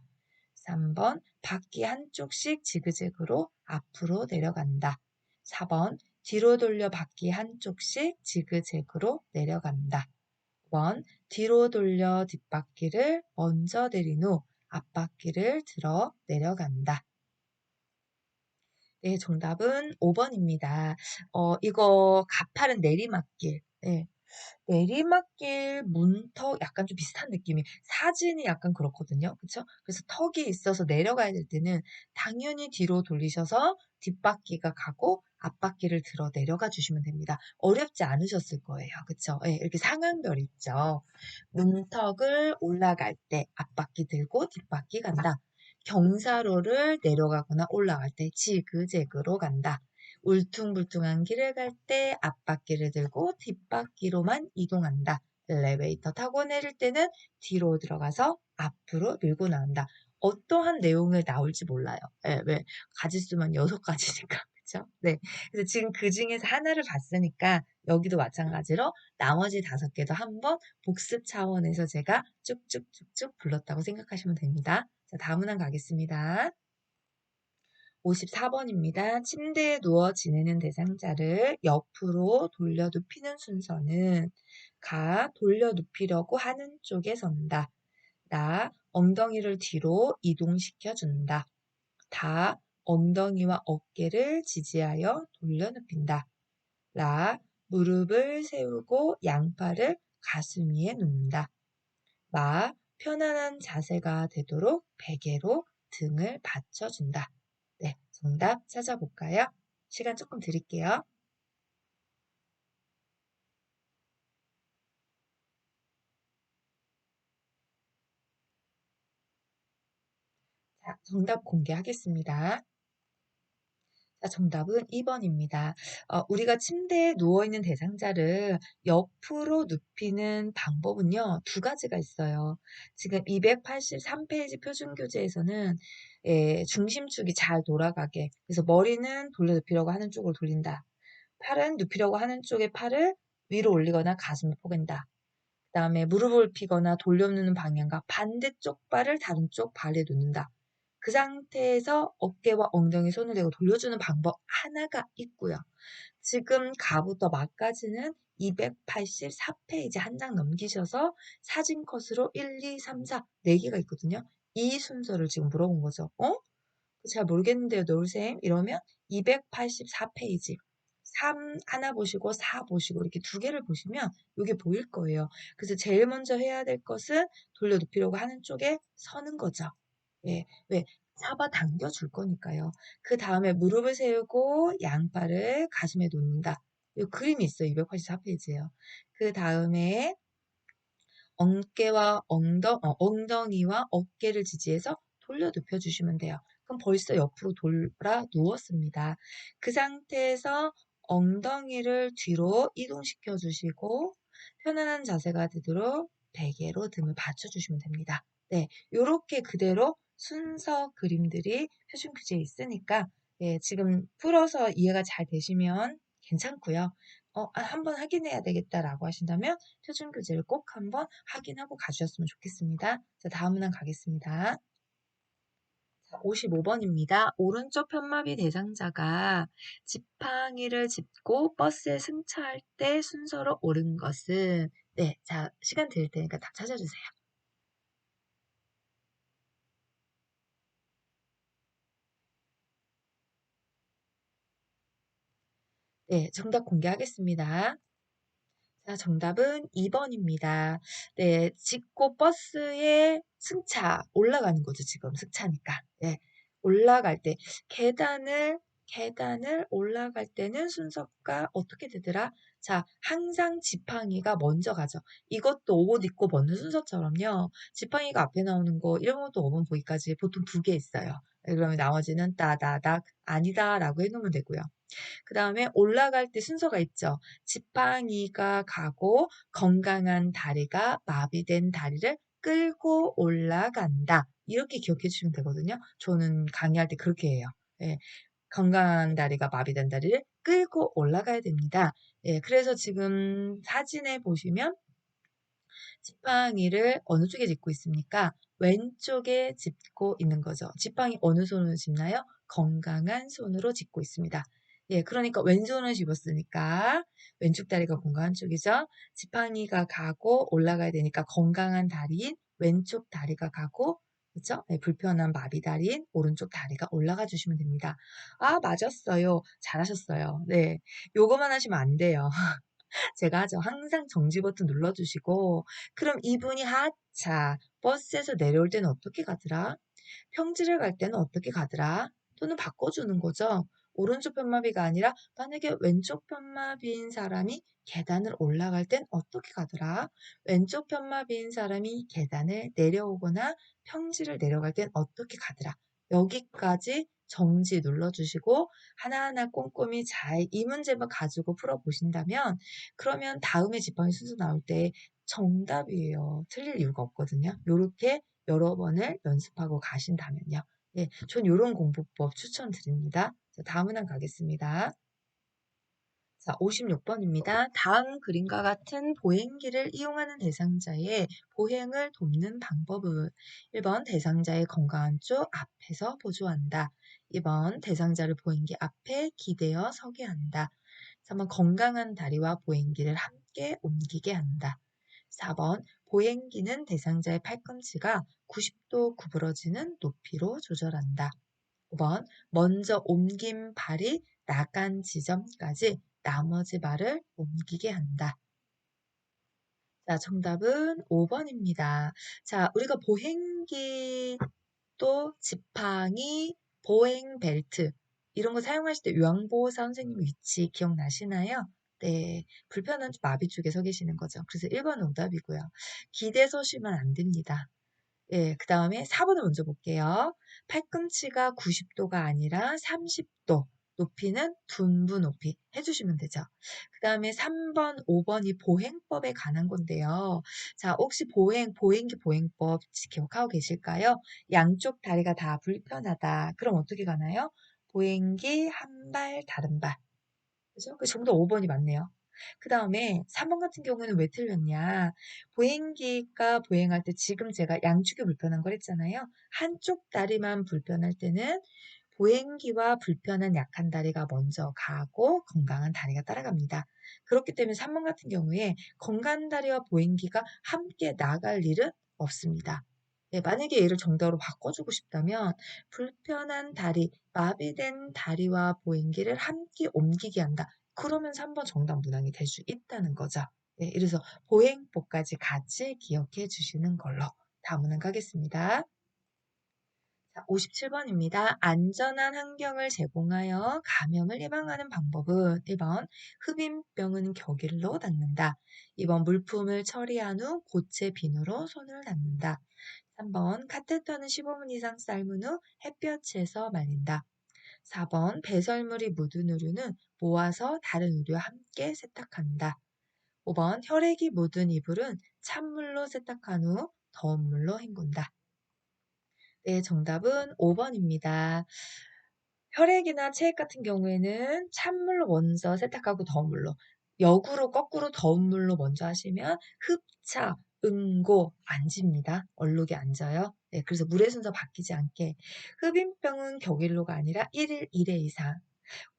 3번 바퀴 한쪽씩 지그재그로 앞으로 내려간다. 4번 뒤로 돌려 바퀴 한쪽씩 지그재그로 내려간다. 5번 뒤로 돌려 뒷바퀴를 먼저 내린 후 앞바퀴를 들어 내려간다. 네, 정답은 5번입니다. 이거 가파른 내리막길. 네. 내리막길, 문턱 약간 좀 비슷한 느낌이 사진이 약간 그렇거든요. 그쵸? 그래서 턱이 있어서 내려가야 될 때는 당연히 뒤로 돌리셔서 뒷바퀴가 가고 앞바퀴를 들어 내려가 주시면 됩니다. 어렵지 않으셨을 거예요. 그쵸? 예, 이렇게 상한별 있죠. 문턱을 올라갈 때 앞바퀴 들고 뒷바퀴 간다. 경사로를 내려가거나 올라갈 때 지그재그로 간다. 울퉁불퉁한 길을 갈 때 앞바퀴를 들고 뒷바퀴로만 이동한다. 엘리베이터 타고 내릴 때는 뒤로 들어가서 앞으로 밀고 나온다. 어떠한 내용을 나올지 몰라요. 예, 왜? 가지수만 6가지니까. 그쵸? 네. 그래서 지금 그 중에서 하나를 봤으니까 여기도 마찬가지로 나머지 5개도 한번 복습 차원에서 제가 쭉쭉쭉쭉 불렀다고 생각하시면 됩니다. 자, 다음 문항 가겠습니다. 54번입니다. 침대에 누워 지내는 대상자를 옆으로 돌려 눕히는 순서는 돌려 눕히려고 하는 쪽에 선다. 엉덩이를 뒤로 이동시켜 준다. 엉덩이와 어깨를 지지하여 돌려 눕힌다. 무릎을 세우고 양팔을 가슴 위에 놓는다. 편안한 자세가 되도록 베개로 등을 받쳐준다. 네, 정답 찾아볼까요? 시간 조금 드릴게요. 자, 정답 공개하겠습니다. 자, 정답은 2번입니다. 우리가 침대에 누워있는 대상자를 옆으로 눕히는 방법은요, 2가지가 있어요. 지금 283페이지 표준교재에서는 중심축이 잘 돌아가게, 그래서 머리는 돌려 눕히려고 하는 쪽으로 돌린다. 팔은 눕히려고 하는 쪽에 팔을 위로 올리거나 가슴을 포갠다. 그 다음에 무릎을 펴거나 돌려 눕는 방향과 반대쪽 발을 다른 쪽 발에 놓는다. 그 상태에서 어깨와 엉덩이 손을 대고 돌려주는 방법 하나가 있고요. 지금 가부터 막까지는 284페이지 한 장 넘기셔서 사진 컷으로 1, 2, 3, 4, 4개가 있거든요. 이 순서를 지금 물어본 거죠. 잘 모르겠는데요, 노을쌤. 이러면 284페이지. 3 하나 보시고 4 보시고 이렇게 2개를 보시면 이게 보일 거예요. 그래서 제일 먼저 해야 될 것은 돌려 눕히려고 하는 쪽에 서는 거죠. 예, 왜? 잡아당겨 줄 거니까요. 그 다음에 무릎을 세우고 양팔을 가슴에 놓는다. 이 그림이 있어요. 284페이지에요. 그 다음에 엉덩이와 어깨를 지지해서 돌려 눕혀주시면 돼요. 그럼 벌써 옆으로 돌아 누웠습니다. 그 상태에서 엉덩이를 뒤로 이동시켜 주시고 편안한 자세가 되도록 베개로 등을 받쳐주시면 됩니다. 네, 요렇게 그대로 순서 그림들이 표준 퀴즈에 있으니까 지금 풀어서 이해가 잘 되시면 괜찮고요. 한번 확인해야 되겠다라고 하신다면 표준 교재를 꼭 한번 확인하고 가주셨으면 좋겠습니다. 자, 다음 문항 가겠습니다. 자, 55번입니다. 오른쪽 편마비 대상자가 지팡이를 짚고 버스에 승차할 때 순서로 옳은 것은 네, 자, 시간 드릴 테니까 답 찾아주세요. 네, 정답 공개하겠습니다. 자, 정답은 2번입니다. 네, 짚고 버스에 올라가는 거죠, 지금 승차니까. 네, 올라갈 때, 계단을 올라갈 때는 순서가 어떻게 되더라? 자, 항상 지팡이가 먼저 가죠. 이것도 옷 입고 벗는 순서처럼요. 지팡이가 앞에 나오는 거, 이런 것도 5번 보기까지 보통 2개 있어요. 네, 그러면 나머지는 따다닥, 아니다 라고 해놓으면 되고요. 그 다음에 올라갈 때 순서가 있죠. 지팡이가 가고 건강한 다리가 마비된 다리를 끌고 올라간다. 이렇게 기억해 주시면 되거든요. 저는 강의할 때 그렇게 해요. 예, 건강한 다리가 마비된 다리를 끌고 올라가야 됩니다. 예, 그래서 지금 사진에 보시면 지팡이를 어느 쪽에 짚고 있습니까? 왼쪽에 짚고 있는 거죠. 지팡이 어느 손으로 짚나요? 건강한 손으로 짚고 있습니다. 예, 그러니까 왼손을 집었으니까 왼쪽 다리가 건강한 쪽이죠. 지팡이가 가고 올라가야 되니까 건강한 다리인 왼쪽 다리가 가고 그렇죠? 네, 불편한 마비 다리인 오른쪽 다리가 올라가 주시면 됩니다. 아, 맞았어요. 잘하셨어요. 네, 요거만 하시면 안 돼요. 제가 하죠. 항상 정지 버튼 눌러주시고, 그럼 이분이 하차, 버스에서 내려올 때는 어떻게 가더라? 평지를 갈 때는 어떻게 가더라? 또는 바꿔주는 거죠. 오른쪽 편마비가 아니라 만약에 왼쪽 편마비인 사람이 계단을 올라갈 땐 어떻게 가더라? 왼쪽 편마비인 사람이 계단을 내려오거나 평지를 내려갈 땐 어떻게 가더라? 여기까지 정지 눌러주시고 하나하나 꼼꼼히 잘 이 문제만 가지고 풀어보신다면 그러면 다음에 지팡이 순서 나올 때 정답이에요. 틀릴 이유가 없거든요. 요렇게 여러 번을 연습하고 가신다면요. 네, 전 요런 공부법 추천드립니다. 자, 다음 문항 가겠습니다. 자, 56번입니다. 다음 그림과 같은 보행기를 이용하는 대상자의 보행을 돕는 방법은 1번 대상자의 건강한 쪽 앞에서 보조한다. 2번 대상자를 보행기 앞에 기대어 서게 한다. 3번 건강한 다리와 보행기를 함께 옮기게 한다. 4번 보행기는 대상자의 팔꿈치가 90도 구부러지는 높이로 조절한다. 5번 먼저 옮긴 발이 나간 지점까지 나머지 발을 옮기게 한다. 자, 정답은 5번입니다. 자, 우리가 보행기 또 지팡이, 보행 벨트 이런 거 사용하실 때 요양보호사 선생님 위치 기억나시나요? 네, 불편한 마비 쪽에 서 계시는 거죠. 그래서 1번 오답이고요. 기대 서시면 안 됩니다. 예, 그 다음에 4번을 먼저 볼게요. 팔꿈치가 90도가 아니라 30도, 높이는 둔부 높이 해주시면 되죠. 그 다음에 3번, 5번이 보행법에 관한 건데요. 자, 혹시 보행기 보행법 기억하고 계실까요? 양쪽 다리가 다 불편하다. 그럼 어떻게 가나요? 보행기 한 발, 다른 발. 그죠? 그 정답 5번이 맞네요. 그 다음에 3번 같은 경우에는 왜 틀렸냐? 보행기가 보행할 때 지금 제가 양쪽이 불편한 걸 했잖아요. 한쪽 다리만 불편할 때는 보행기와 불편한 약한 다리가 먼저 가고 건강한 다리가 따라갑니다. 그렇기 때문에 3번 같은 경우에 건강한 다리와 보행기가 함께 나갈 일은 없습니다. 네, 만약에 얘를 정답으로 바꿔주고 싶다면 불편한 다리, 마비된 다리와 보행기를 함께 옮기게 한다. 그러면 3번 정답 문항이 될 수 있다는 거죠. 네, 이래서 보행법까지 같이 기억해 주시는 걸로 다음 문항 가겠습니다. 자, 57번입니다. 안전한 환경을 제공하여 감염을 예방하는 방법은 1번 흡입병은 격일로 닦는다. 2번 물품을 처리한 후 고체 비누로 손을 닦는다. 3번 카테터는 15분 이상 삶은 후 햇볕에서 말린다. 4번 배설물이 묻은 의류는 모아서 다른 의류와 함께 세탁한다. 5번 혈액이 묻은 이불은 찬물로 세탁한 후 더운 물로 헹군다. 네, 정답은 5번입니다. 혈액이나 체액 같은 경우에는 찬물로 먼저 세탁하고 더운 물로, 역으로 거꾸로 더운 물로 먼저 하시면 흡차, 응고 안 집니다. 얼룩이 안 져요. 네, 그래서 물의 순서 바뀌지 않게 흡입병은 격일로가 아니라 1일 1회 이상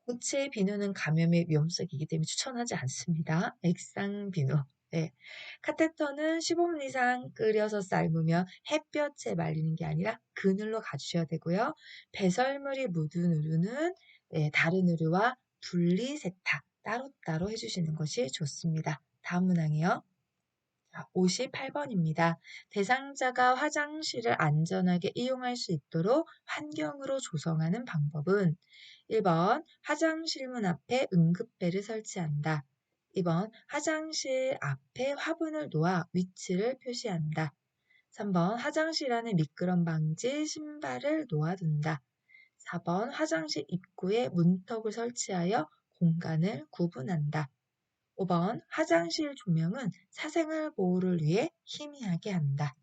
고체 비누는 감염의 위험성이기 때문에 추천하지 않습니다. 액상 비누. 네. 카테터는 15분 이상 끓여서 삶으며 햇볕에 말리는 게 아니라 그늘로 가주셔야 되고요. 배설물이 묻은 의류는 다른 의류와 분리 세탁 따로따로 해주시는 것이 좋습니다. 다음 문항이요. 58번입니다. 대상자가 화장실을 안전하게 이용할 수 있도록 환경으로 조성하는 방법은 1번 화장실 문 앞에 응급벨을 설치한다. 2번 화장실 앞에 화분을 놓아 위치를 표시한다. 3번 화장실 안에 미끄럼 방지 신발을 놓아둔다. 4번 화장실 입구에 문턱을 설치하여 공간을 구분한다. 5번 화장실 조명은 사생활 보호를 위해 희미하게 한다.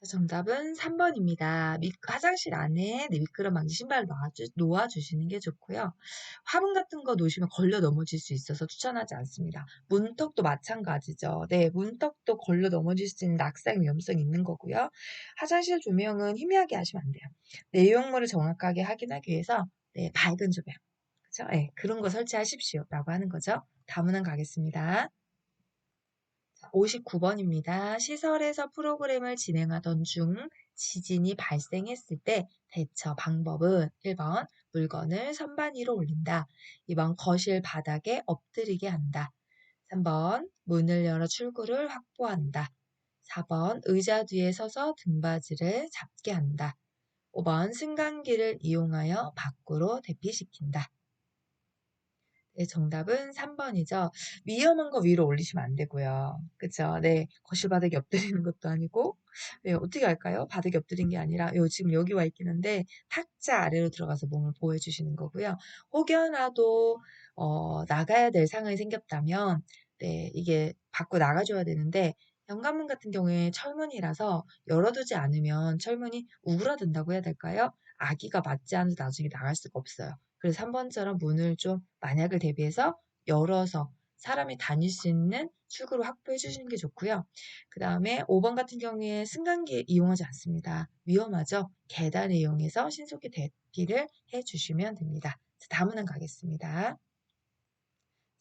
정답은 3번입니다. 화장실 안에 미끄럼 방지 신발을 놓아주시는 게 좋고요. 화분 같은 거 놓으시면 걸려 넘어질 수 있어서 추천하지 않습니다. 문턱도 마찬가지죠. 네, 문턱도 걸려 넘어질 수 있는 낙상 위험성이 있는 거고요. 화장실 조명은 희미하게 하시면 안 돼요. 내용물을 정확하게 확인하기 위해서 밝은 조명, 그렇죠? 네, 그런 거 설치하십시오라고 하는 거죠. 다음 문항 가겠습니다. 59번입니다. 시설에서 프로그램을 진행하던 중 지진이 발생했을 때 대처 방법은 1번 물건을 선반 위로 올린다. 2번 거실 바닥에 엎드리게 한다. 3번 문을 열어 출구를 확보한다. 4번 의자 뒤에 서서 등받이를 잡게 한다. 5번 승강기를 이용하여 밖으로 대피시킨다. 네, 정답은 3번이죠. 위험한 거 위로 올리시면 안 되고요. 그쵸? 네, 거실 바닥에 엎드리는 것도 아니고, 네, 어떻게 할까요? 바닥에 엎드린 게 아니라, 지금 여기 와 있긴 한데, 탁자 아래로 들어가서 몸을 보호해주시는 거고요. 혹여나도, 나가야 될 상황이 생겼다면, 네, 이게 밖으로 나가줘야 되는데, 현관문 같은 경우에 철문이라서 열어두지 않으면 철문이 우그라든다고 해야 될까요? 아기가 맞지 않아서 나중에 나갈 수가 없어요. 그래서 3번처럼 문을 좀 만약을 대비해서 열어서 사람이 다닐 수 있는 출구를 확보해 주시는 게 좋고요. 그 다음에 5번 같은 경우에 승강기 이용하지 않습니다. 위험하죠? 계단을 이용해서 신속히 대피를 해 주시면 됩니다. 다음 문항 가겠습니다.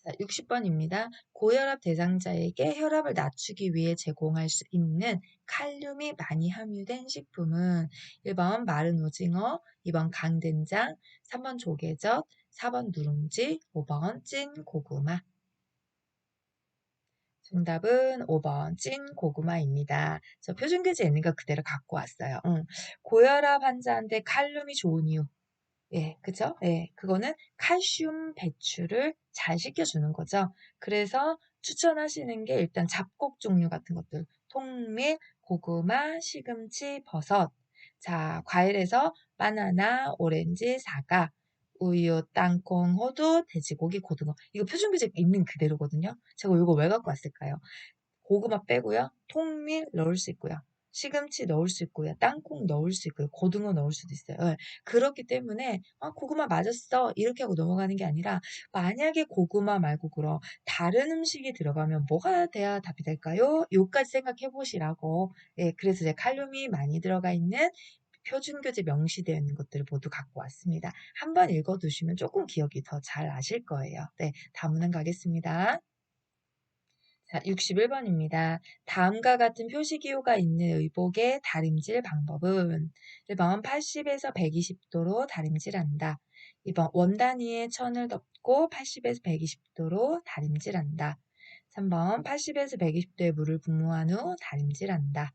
자, 60번입니다. 고혈압 대상자에게 혈압을 낮추기 위해 제공할 수 있는 칼륨이 많이 함유된 식품은 1번 마른 오징어, 2번 강된장, 3번 조개젓, 4번 누룽지, 5번 찐 고구마. 정답은 5번 찐 고구마입니다. 저 표준교재 있는 거 그대로 갖고 왔어요. 고혈압 환자한테 칼륨이 좋은 이유. 예, 그죠? 예, 그거는 칼슘 배출을 잘 시켜주는 거죠. 그래서 추천하시는 게 일단 잡곡 종류 같은 것들. 통밀, 고구마, 시금치, 버섯. 자, 과일에서 바나나, 오렌지, 사과, 우유, 땅콩, 호두, 돼지고기, 고등어. 이거 표준규제 있는 그대로거든요. 제가 이거 왜 갖고 왔을까요? 고구마 빼고요. 통밀 넣을 수 있고요. 시금치 넣을 수 있고요. 땅콩 넣을 수 있고요. 고등어 넣을 수도 있어요. 예. 그렇기 때문에 고구마 맞았어 이렇게 하고 넘어가는 게 아니라 만약에 고구마 말고 그럼 다른 음식이 들어가면 뭐가 돼야 답이 될까요? 요까지 생각해 보시라고. 예, 그래서 제가 칼륨이 많이 들어가 있는 표준교재 명시되어 있는 것들을 모두 갖고 왔습니다. 한번 읽어두시면 조금 기억이 더 잘 나실 거예요. 네, 다음 문항 가겠습니다. 자, 61번입니다. 다음과 같은 표시기호가 있는 의복의 다림질 방법은 1번 80에서 120도로 다림질한다. 2번 원단 위에 천을 덮고 80에서 120도로 다림질한다. 3번 80에서 120도에 물을 분무한 후 다림질한다.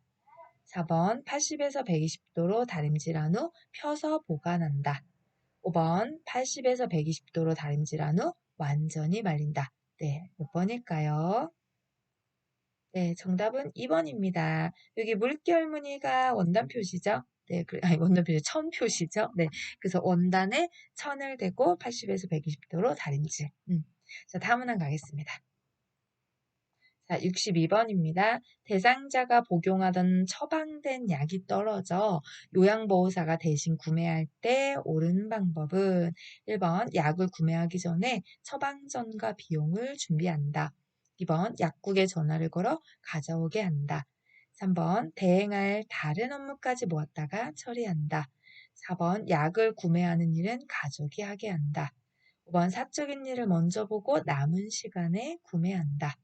4번 80에서 120도로 다림질한 후 펴서 보관한다. 5번 80에서 120도로 다림질한 후 완전히 말린다. 네, 몇 번일까요? 네, 정답은 2번입니다. 여기 물결 무늬가 원단 표시죠? 네, 아니, 원단 표시, 천 표시죠? 네, 그래서 원단에 천을 대고 80에서 120도로 다림질. 자, 다음 문항 가겠습니다. 자, 62번입니다. 대상자가 복용하던 처방된 약이 떨어져 요양보호사가 대신 구매할 때 옳은 방법은 1번 약을 구매하기 전에 처방전과 비용을 준비한다. 2번 약국에 전화를 걸어 가져오게 한다. 3번 대행할 다른 업무까지 모았다가 처리한다. 4번 약을 구매하는 일은 가족이 하게 한다. 5번 사적인 일을 먼저 보고 남은 시간에 구매한다.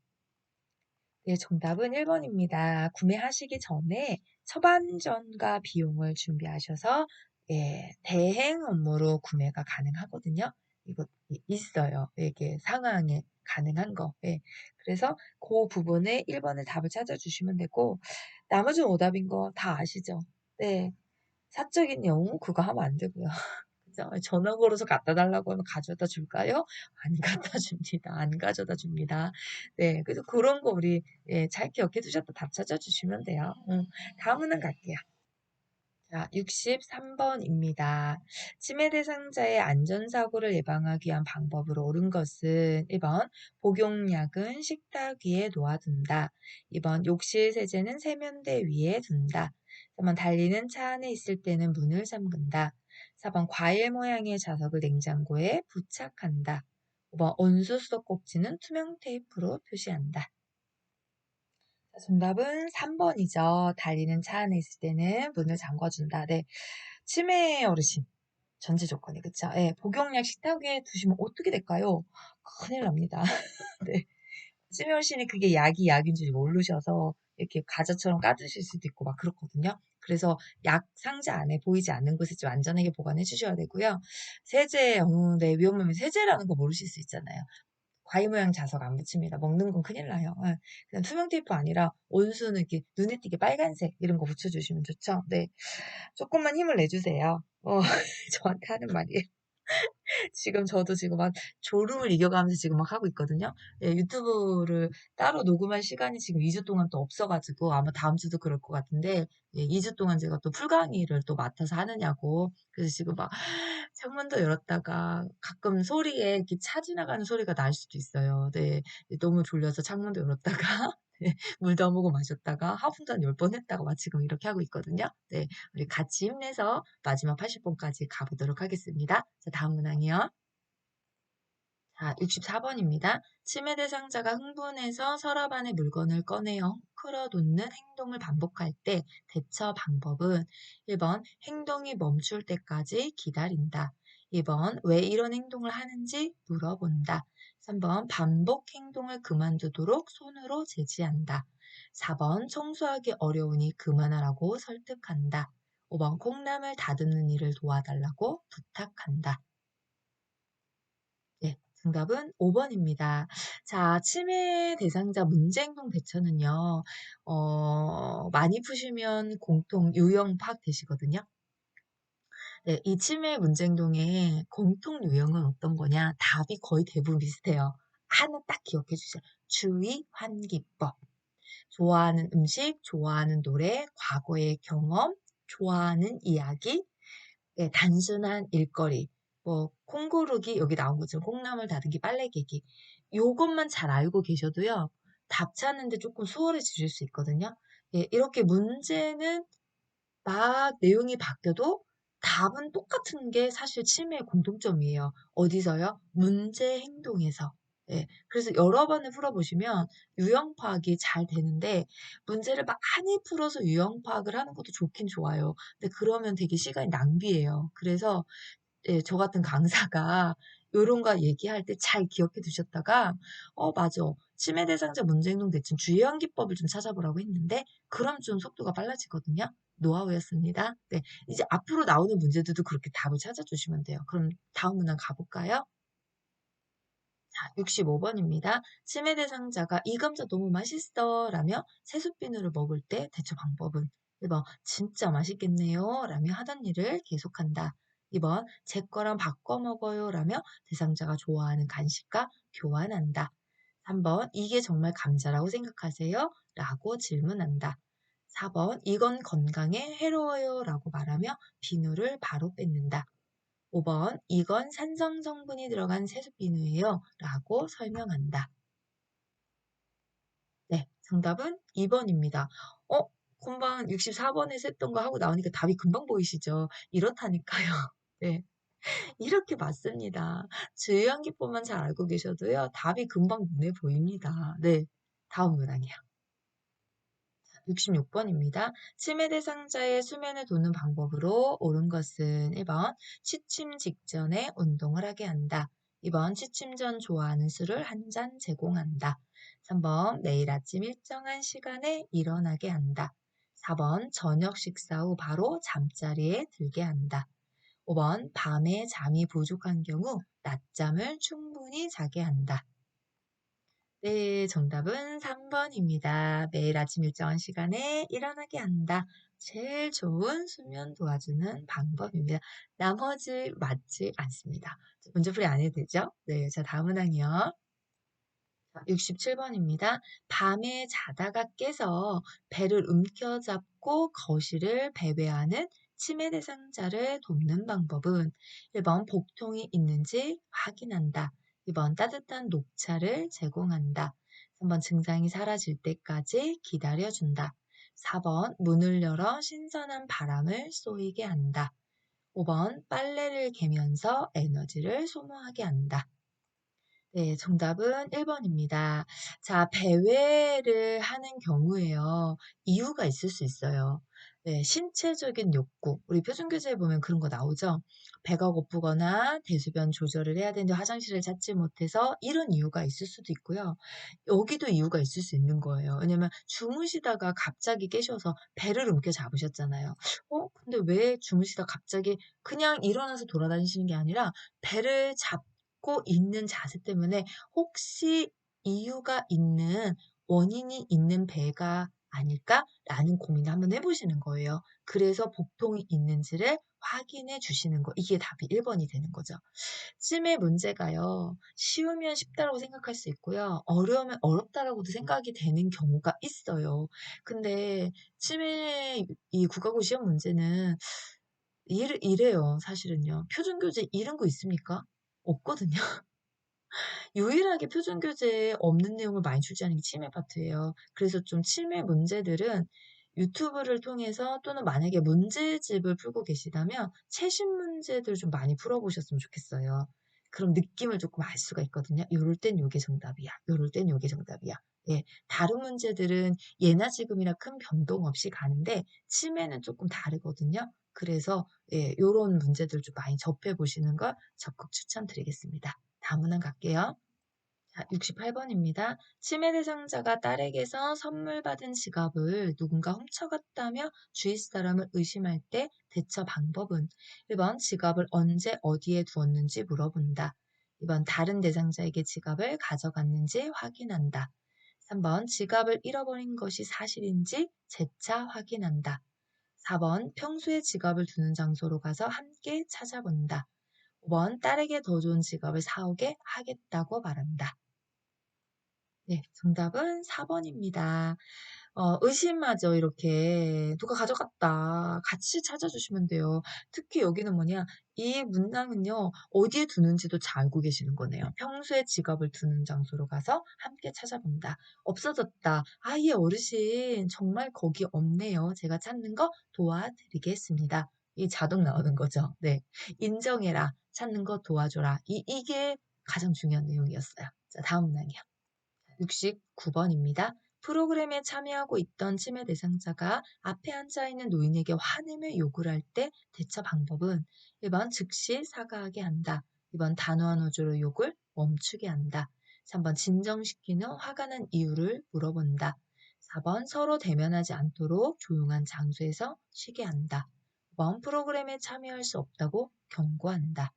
네, 정답은 1번입니다. 구매하시기 전에 처방전과 비용을 준비하셔서 예, 대행 업무로 구매가 가능하거든요. 이거 있어요. 이게 상황에 가능한 거. 예. 그래서 그 부분에 1번을 답을 찾아주시면 되고 나머지 오답인 거 다 아시죠? 네. 사적인 영우 그거 하면 안 되고요. 그죠? 전화 걸어서 갖다 달라고 하면 가져다 줄까요? 안 갖다 줍니다. 안 가져다 줍니다. 네, 그래서 그런 거 우리 예, 잘 기억해 두셨다 답 찾아주시면 돼요. 다음은 갈게요. 자, 63번입니다. 치매 대상자의 안전사고를 예방하기 위한 방법으로 옳은 것은 1번 복용약은 식탁 위에 놓아둔다. 2번 욕실 세제는 세면대 위에 둔다. 3번 달리는 차 안에 있을 때는 문을 잠근다. 4번 과일 모양의 자석을 냉장고에 부착한다. 5번 온수 수도꼭지는 투명 테이프로 표시한다. 정답은 3번이죠. 달리는 차 안에 있을 때는 문을 잠궈준다. 네. 치매 어르신. 전제 조건이, 그쵸? 예, 복용약 식탁 위에 두시면 어떻게 될까요? 큰일 납니다. 네. 치매 어르신이 그게 약이 약인 줄 모르셔서 이렇게 과자처럼 까드실 수도 있고 막 그렇거든요. 그래서 약 상자 안에 보이지 않는 곳에 좀 안전하게 보관해 주셔야 되고요. 세제, 네, 위험하면 세제라는 거 모르실 수 있잖아요. 과일 모양 자석 안 붙입니다. 먹는 건 큰일 나요. 예. 그냥 투명 테이프 아니라 온수는 이렇게 눈에 띄게 빨간색 이런 거 붙여주시면 좋죠. 네. 조금만 힘을 내주세요. 저한테 하는 말이에요. 지금 저도 지금 막 졸음을 이겨가면서 지금 막 하고 있거든요. 예, 유튜브를 따로 녹음할 시간이 지금 2주 동안 또 없어가지고 아마 다음 주도 그럴 것 같은데, 예, 2주 동안 제가 또 풀강의를 또 맡아서 하느냐고. 그래서 지금 막 창문도 열었다가 가끔 소리에 이렇게 차 지나가는 소리가 날 수도 있어요. 네. 너무 졸려서 창문도 열었다가 네, 물도 안 먹고 마셨다가 하품도 한 10번 했다가 막 지금 이렇게 하고 있거든요. 네. 우리 같이 힘내서 마지막 80번까지 가보도록 하겠습니다. 자, 다음 문항이요. 자, 64번입니다. 침해 대상자가 흥분해서 서랍 안에 물건을 꺼내어 헝클어놓는 행동을 반복할 때 대처 방법은 1번 행동이 멈출 때까지 기다린다. 2번 왜 이런 행동을 하는지 물어본다. 3번 반복 행동을 그만두도록 손으로 제지한다. 4번 청소하기 어려우니 그만하라고 설득한다. 5번 콩나물 다듬는 일을 도와달라고 부탁한다. 네, 정답은 5번입니다. 자, 치매 대상자 문제행동 대처는요, 많이 푸시면 공통 유형 파악되시거든요. 네, 이 치매 문제행동의 공통 유형은 어떤 거냐? 답이 거의 대부분 비슷해요. 하나 딱 기억해 주세요. 주의 환기법. 좋아하는 음식, 좋아하는 노래, 과거의 경험, 좋아하는 이야기, 네, 단순한 일거리, 콩 고르기, 여기 나온 것처럼 콩나물 다듬기, 빨래 개기. 요것만 잘 알고 계셔도요, 답 찾는데 조금 수월해지실 수 있거든요. 예, 이렇게 문제는 막 내용이 바뀌어도 답은 똑같은 게 사실 치매의 공통점이에요. 어디서요? 문제 행동에서. 예, 그래서 여러 번을 풀어보시면 유형 파악이 잘 되는데 문제를 많이 풀어서 유형 파악을 하는 것도 좋긴 좋아요. 근데 그러면 되게 시간이 낭비예요. 그래서 예, 저 같은 강사가 요런 거 얘기할 때 잘 기억해 두셨다가 맞아. 치매 대상자 문제행동 대처 주의한 기법을 좀 찾아보라고 했는데 그럼 좀 속도가 빨라지거든요. 노하우였습니다. 네, 이제 앞으로 나오는 문제들도 그렇게 답을 찾아주시면 돼요. 그럼 다음 문항 가볼까요? 자, 65번입니다. 치매 대상자가 이 감자 너무 맛있어 라며 새순비누를 먹을 때 대처 방법은 1번 진짜 맛있겠네요 라며 하던 일을 계속한다. 2번 제 거랑 바꿔 먹어요 라며 대상자가 좋아하는 간식과 교환한다. 3번 이게 정말 감자라고 생각하세요? 라고 질문한다. 4번 이건 건강에 해로워요 라고 말하며 비누를 바로 뺏는다. 5번 이건 산성 성분이 들어간 세숫비누예요 라고 설명한다. 네, 정답은 2번입니다. 금방 64번에서 했던 거 하고 나오니까 답이 금방 보이시죠? 이렇다니까요. 네, 이렇게 맞습니다. 주의한기법만 잘 알고 계셔도요, 답이 금방 눈에 보입니다. 네, 다음 문항이요. 66번입니다. 치매 대상자의 수면을 돕는 방법으로 옳은 것은 1번 취침 직전에 운동을 하게 한다. 2번 취침 전 좋아하는 술을 한 잔 제공한다. 3번 매일 아침 일정한 시간에 일어나게 한다. 4번 저녁 식사 후 바로 잠자리에 들게 한다. 5번 밤에 잠이 부족한 경우 낮잠을 충분히 자게 한다. 네, 정답은 3번입니다. 매일 아침 일정한 시간에 일어나게 한다. 제일 좋은 수면 도와주는 방법입니다. 나머지 맞지 않습니다. 문제풀이 안 해도 되죠? 네, 자, 다음 문항이요. 67번입니다. 밤에 자다가 깨서 배를 움켜잡고 거실을 배회하는 치매 대상자를 돕는 방법은 1번 복통이 있는지 확인한다. 2번 따뜻한 녹차를 제공한다. 3번 증상이 사라질 때까지 기다려준다. 4번 문을 열어 신선한 바람을 쏘이게 한다. 5번 빨래를 개면서 에너지를 소모하게 한다. 네, 정답은 1번입니다. 자, 배회를 하는 경우에요. 이유가 있을 수 있어요. 네, 신체적인 욕구. 우리 표준교재에 보면 그런 거 나오죠. 배가 고프거나 대소변 조절을 해야 되는데 화장실을 찾지 못해서 이런 이유가 있을 수도 있고요. 여기도 이유가 있을 수 있는 거예요. 왜냐면 주무시다가 갑자기 깨셔서 배를 움켜 잡으셨잖아요. 근데 왜 주무시다 갑자기 그냥 일어나서 돌아다니시는 게 아니라 배를 잡고 있는 자세 때문에 혹시 이유가 있는 원인이 있는 배가 아닐까라는 고민을 한번 해보시는 거예요. 그래서 복통이 있는지를 확인해 주시는 거. 이게 답이 1번이 되는 거죠. 치매 문제가요. 쉬우면 쉽다라고 생각할 수 있고요. 어려우면 어렵다라고도 생각이 되는 경우가 있어요. 근데 치매 이 국가고 시험 문제는 이래요. 사실은요. 표준교재 이런 거 있습니까? 없거든요. 유일하게 표준교재에 없는 내용을 많이 출제하는 게 치매 파트예요. 그래서 좀 치매 문제들은 유튜브를 통해서 또는 만약에 문제집을 풀고 계시다면 최신 문제들 좀 많이 풀어보셨으면 좋겠어요. 그럼 느낌을 조금 알 수가 있거든요. 요럴 땐 요게 정답이야. 요럴 땐 요게 정답이야. 예, 다른 문제들은 예나 지금이나 큰 변동 없이 가는데 치매는 조금 다르거든요. 그래서 예, 요런 문제들 좀 많이 접해 보시는 걸 적극 추천드리겠습니다. 다음 문항 갈게요. 자, 68번입니다. 치매 대상자가 딸에게서 선물 받은 지갑을 누군가 훔쳐갔다며 주위 사람을 의심할 때 대처 방법은 1번 지갑을 언제 어디에 두었는지 물어본다. 2번 다른 대상자에게 지갑을 가져갔는지 확인한다. 3번 지갑을 잃어버린 것이 사실인지 재차 확인한다. 4번 평소에 지갑을 두는 장소로 가서 함께 찾아본다. 5번 딸에게 더 좋은 지갑을 사오게 하겠다고 말한다. 네, 정답은 4번입니다. 의심하죠, 이렇게. 누가 가져갔다. 같이 찾아주시면 돼요. 특히 여기는 뭐냐, 이 문장은요, 어디에 두는지도 잘 알고 계시는 거네요. 평소에 지갑을 두는 장소로 가서 함께 찾아본다. 없어졌다. 예, 어르신, 정말 거기 없네요. 제가 찾는 거 도와드리겠습니다. 이 자동 나오는 거죠. 네. 인정해라. 찾는 거 도와줘라. 이게 가장 중요한 내용이었어요. 자, 다음 문항이요. 69번입니다. 프로그램에 참여하고 있던 치매 대상자가 앞에 앉아있는 노인에게 화내며 욕을 할 때 대처 방법은 1번 즉시 사과하게 한다. 2번 단호한 어조로 욕을 멈추게 한다. 3번 진정시킨 후 화가 난 이유를 물어본다. 4번 서로 대면하지 않도록 조용한 장소에서 쉬게 한다. 5번 프로그램에 참여할 수 없다고 경고한다.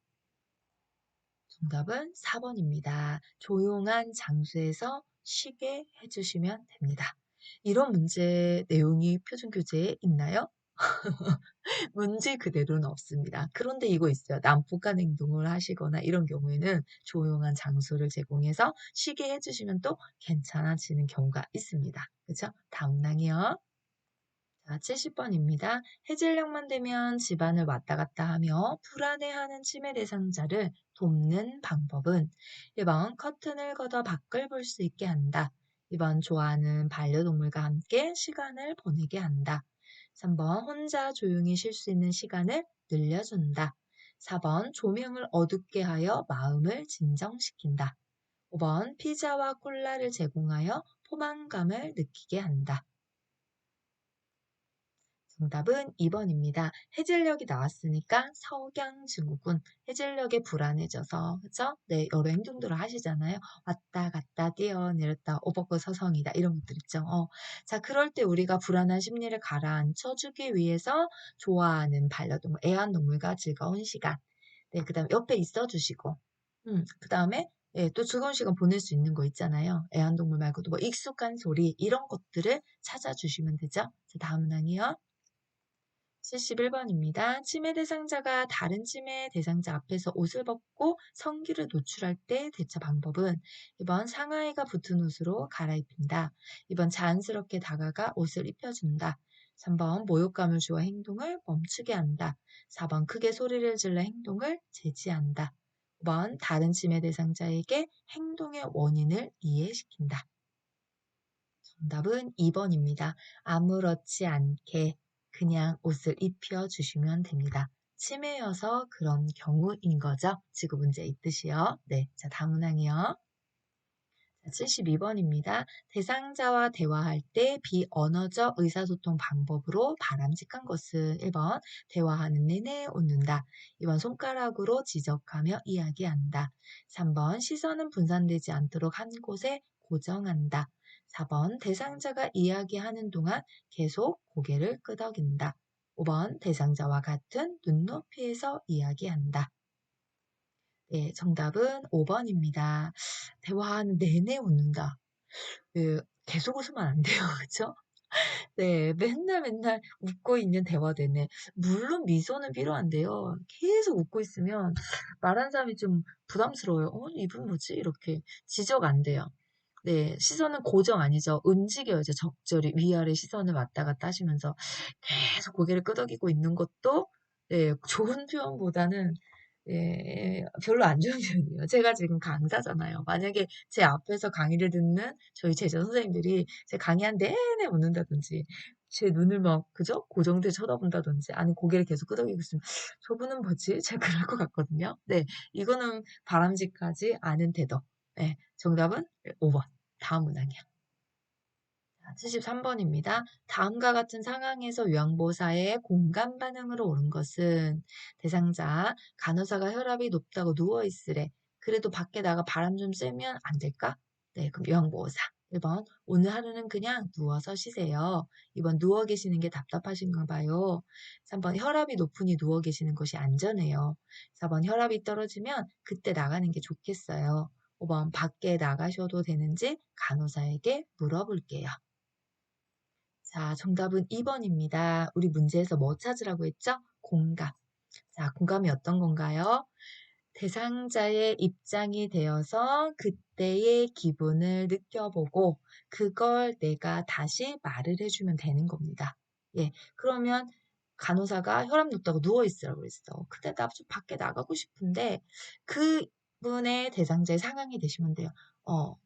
정답은 4번입니다. 조용한 장소에서 쉬게 해주시면 됩니다. 이런 문제 내용이 표준교재에 있나요? 문제 그대로는 없습니다. 그런데 이거 있어요. 난폭한 행동을 하시거나 이런 경우에는 조용한 장소를 제공해서 쉬게 해주시면 또 괜찮아지는 경우가 있습니다. 그렇죠? 다음 문항이요. 자, 70번입니다. 해질녘만 되면 집안을 왔다 갔다 하며 불안해하는 치매 대상자를 돕는 방법은 1번 커튼을 걷어 밖을 볼 수 있게 한다. 2번 좋아하는 반려동물과 함께 시간을 보내게 한다. 3번 혼자 조용히 쉴 수 있는 시간을 늘려준다. 4번 조명을 어둡게 하여 마음을 진정시킨다. 5번 피자와 콜라를 제공하여 포만감을 느끼게 한다. 정답은 2번입니다. 해질녘이 나왔으니까 석양증후군, 해질녘에 불안해져서, 그죠? 네, 여러 행동들을 하시잖아요. 왔다 갔다 뛰어내렸다 오버크 서성이다 이런 것들 있죠. 자, 그럴 때 우리가 불안한 심리를 가라앉혀주기 위해서 좋아하는 반려동물, 애완동물과 즐거운 시간, 네, 그 다음에 옆에 있어주시고, 그 다음에 예, 또 즐거운 시간 보낼 수 있는 거 있잖아요. 애완동물 말고도 뭐 익숙한 소리 이런 것들을 찾아주시면 되죠. 자, 다음 문항이요. 71번입니다. 치매 대상자가 다른 치매 대상자 앞에서 옷을 벗고 성기를 노출할 때 대처 방법은 2번 상하이가 붙은 옷으로 갈아입힌다. 2번 자연스럽게 다가가 옷을 입혀준다. 3번 모욕감을 주어 행동을 멈추게 한다. 4번 크게 소리를 질러 행동을 제지한다. 5번 다른 치매 대상자에게 행동의 원인을 이해시킨다. 정답은 2번입니다. 아무렇지 않게 그냥 옷을 입혀주시면 됩니다. 치매여서 그런 경우인 거죠. 지금 문제 있듯이요. 네, 자 다음 문항이요. 72번입니다. 대상자와 대화할 때 비언어적 의사소통 방법으로 바람직한 것은 1번 대화하는 내내 웃는다. 2번 손가락으로 지적하며 이야기한다. 3번 시선은 분산되지 않도록 한 곳에 고정한다. 4번 대상자가 이야기하는 동안 계속 고개를 끄덕인다. 5번 대상자와 같은 눈높이에서 이야기한다. 네, 정답은 5번입니다. 대화하는 내내 웃는다. 계속 웃으면 안 돼요. 그쵸? 네, 맨날 맨날 웃고 있는 대화 내내. 물론 미소는 필요한데요. 계속 웃고 있으면 말하는 사람이 좀 부담스러워요. 이분 뭐지? 이렇게 지적 안 돼요. 네, 시선은 고정 아니죠. 움직여야죠. 적절히 위아래 시선을 왔다 갔다 하시면서 계속 고개를 끄덕이고 있는 것도 네, 좋은 표현보다는 예, 별로 안 좋은 표현이에요. 제가 지금 강사잖아요. 만약에 제 앞에서 강의를 듣는 저희 제자 선생님들이 제 강의한 내내 웃는다든지 제 눈을 막 그죠? 고정돼 쳐다본다든지 아니 고개를 계속 끄덕이고 있으면 저분은 뭐지? 제가 그럴 것 같거든요. 네, 이거는 바람직하지 않은 태도. 네, 정답은 5번. 다음 문항이요. 73번입니다. 다음과 같은 상황에서 요양보호사의 공감 반응으로 옳은 것은 대상자, 간호사가 혈압이 높다고 누워있으래. 그래도 밖에 나가 바람 좀 쐬면 안 될까? 네, 그럼 요양보호사. 1번, 오늘 하루는 그냥 누워서 쉬세요. 2번, 누워 계시는 게 답답하신가 봐요. 3번, 혈압이 높으니 누워 계시는 것이 안전해요. 4번, 혈압이 떨어지면 그때 나가는 게 좋겠어요. 5번, 밖에 나가셔도 되는지 간호사에게 물어볼게요. 자, 정답은 2번입니다. 우리 문제에서 뭐 찾으라고 했죠? 공감. 자, 공감이 어떤 건가요? 대상자의 입장이 되어서 그때의 기분을 느껴보고 그걸 내가 다시 말을 해주면 되는 겁니다. 예, 그러면 간호사가 혈압 높다고 누워있으라고 그랬어. 근데 나 좀 밖에 나가고 싶은데 그분의 대상자의 상황이 되시면 돼요.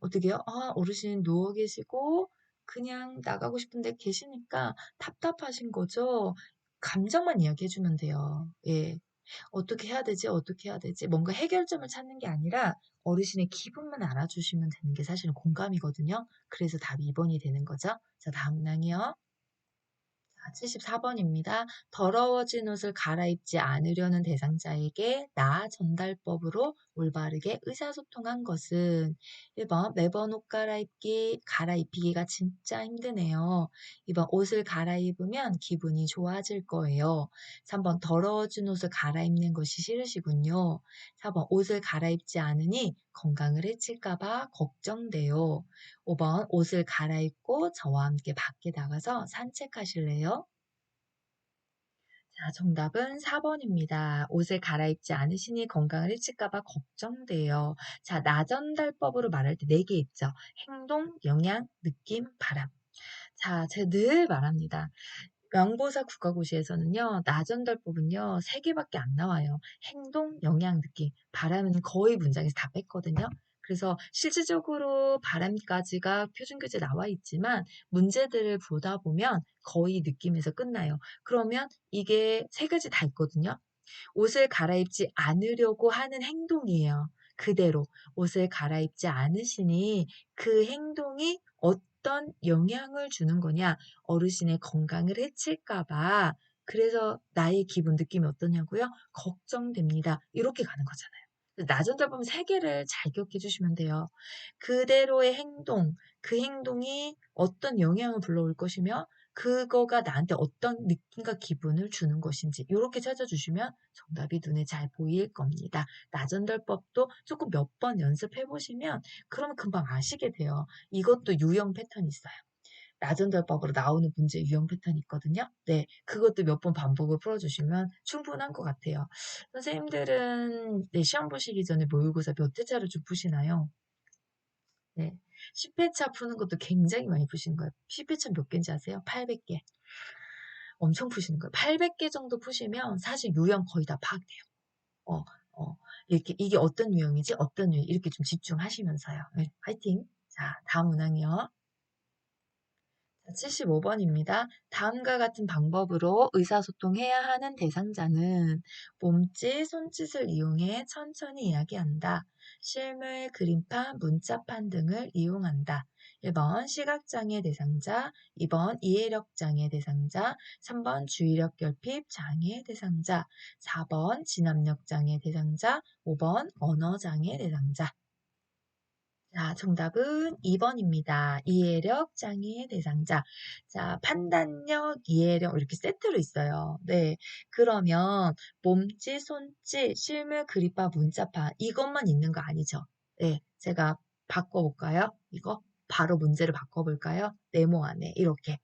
어떻게요? 어르신 누워 계시고 그냥 나가고 싶은데 계시니까 답답하신 거죠? 감정만 이야기해주면 돼요. 예. 어떻게 해야 되지? 어떻게 해야 되지? 뭔가 해결점을 찾는 게 아니라 어르신의 기분만 알아주시면 되는 게 사실은 공감이거든요. 그래서 답이 2번이 되는 거죠. 자, 다음 문항이요. 74번입니다. 더러워진 옷을 갈아입지 않으려는 대상자에게 나 전달법으로 올바르게 의사소통한 것은 1번 매번 옷 갈아입히기가 진짜 힘드네요. 2번 옷을 갈아입으면 기분이 좋아질 거예요. 3번 더러워진 옷을 갈아입는 것이 싫으시군요. 4번 옷을 갈아입지 않으니 건강을 해칠까봐 걱정돼요. 5번 옷을 갈아입고 저와 함께 밖에 나가서 산책하실래요? 자, 정답은 4번입니다. 옷을 갈아입지 않으시니 건강을 해칠까 봐 걱정돼요. 자, 나전달법으로 말할 때 4개 있죠. 행동, 영양, 느낌, 바람. 자, 제가 늘 말합니다. 명보사 국가고시에서는요, 나전달법은요, 3개밖에 안 나와요. 행동, 영양, 느낌. 바람은 거의 문장에서 다 뺐거든요. 그래서 실질적으로 바람까지가 표준교재 나와 있지만 문제들을 보다 보면 거의 느낌에서 끝나요. 그러면 이게 3가지 다 있거든요. 옷을 갈아입지 않으려고 하는 행동이에요. 그대로 옷을 갈아입지 않으시니 그 행동이 어떤 영향을 주는 거냐? 어르신의 건강을 해칠까 봐. 그래서 나의 기분, 느낌이 어떠냐고요? 걱정됩니다. 이렇게 가는 거잖아요. 나전달법 3개를 잘 기억해 주시면 돼요. 그대로의 행동, 그 행동이 어떤 영향을 불러올 것이며 그거가 나한테 어떤 느낌과 기분을 주는 것인지 이렇게 찾아주시면 정답이 눈에 잘 보일 겁니다. 나전달법도 조금 몇 번 연습해 보시면 그러면 금방 아시게 돼요. 이것도 유형 패턴이 있어요. 나전달법으로 나오는 문제 유형 패턴이 있거든요. 네, 그것도 몇 번 반복을 풀어주시면 충분한 것 같아요. 선생님들은 네, 시험 보시기 전에 모의고사 몇 회차를 좀 푸시나요? 네, 10회차 푸는 것도 굉장히 많이 푸시는 거예요. 10회차 몇 개인지 아세요? 800개. 엄청 푸시는 거예요. 800개 정도 푸시면 사실 유형 거의 다 파악돼요. 어, 이렇게 이게 어떤 유형이지? 어떤 유형 이렇게 좀 집중하시면서요. 네, 화이팅! 자, 다음 문항이요. 75번입니다. 다음과 같은 방법으로 의사소통해야 하는 대상자는 몸짓, 손짓을 이용해 천천히 이야기한다. 실물, 그림판, 문자판 등을 이용한다. 1번 시각장애 대상자, 2번 이해력장애 대상자, 3번 주의력 결핍 장애 대상자, 4번 진압력장애 대상자, 5번 언어장애 대상자. 자, 정답은 2번입니다. 이해력 장애 대상자. 자, 판단력, 이해력 이렇게 세트로 있어요. 네. 그러면 몸짓, 손짓, 실물, 그립바, 문자파 이것만 있는 거 아니죠? 네. 제가 바꿔볼까요? 이거 바로 문제를 바꿔볼까요? 네모 안에 이렇게.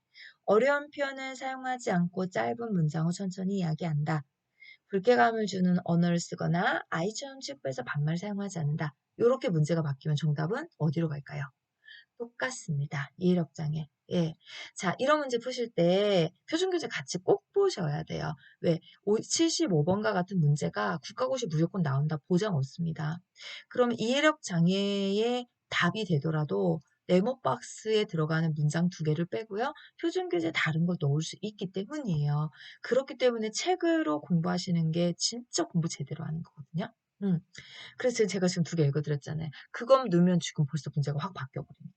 어려운 표현을 사용하지 않고 짧은 문장을 천천히 이야기한다. 불쾌감을 주는 언어를 쓰거나 아이처럼 체포해서 반말 사용하지 않는다. 이렇게 문제가 바뀌면 정답은 어디로 갈까요? 똑같습니다. 이해력장애. 예. 자, 이런 문제 푸실 때 표준교재 같이 꼭 보셔야 돼요. 왜? 75번과 같은 문제가 국가고시 무조건 나온다 보장 없습니다. 그럼 이해력 장애의 답이 되더라도 네모 박스에 들어가는 문장 2개를 빼고요. 표준교재 다른 걸 넣을 수 있기 때문이에요. 그렇기 때문에 책으로 공부하시는 게 진짜 공부 제대로 하는 거거든요. 그래서 제가 지금 2개 읽어드렸잖아요. 그거 넣으면 지금 벌써 문제가 확 바뀌어버립니다.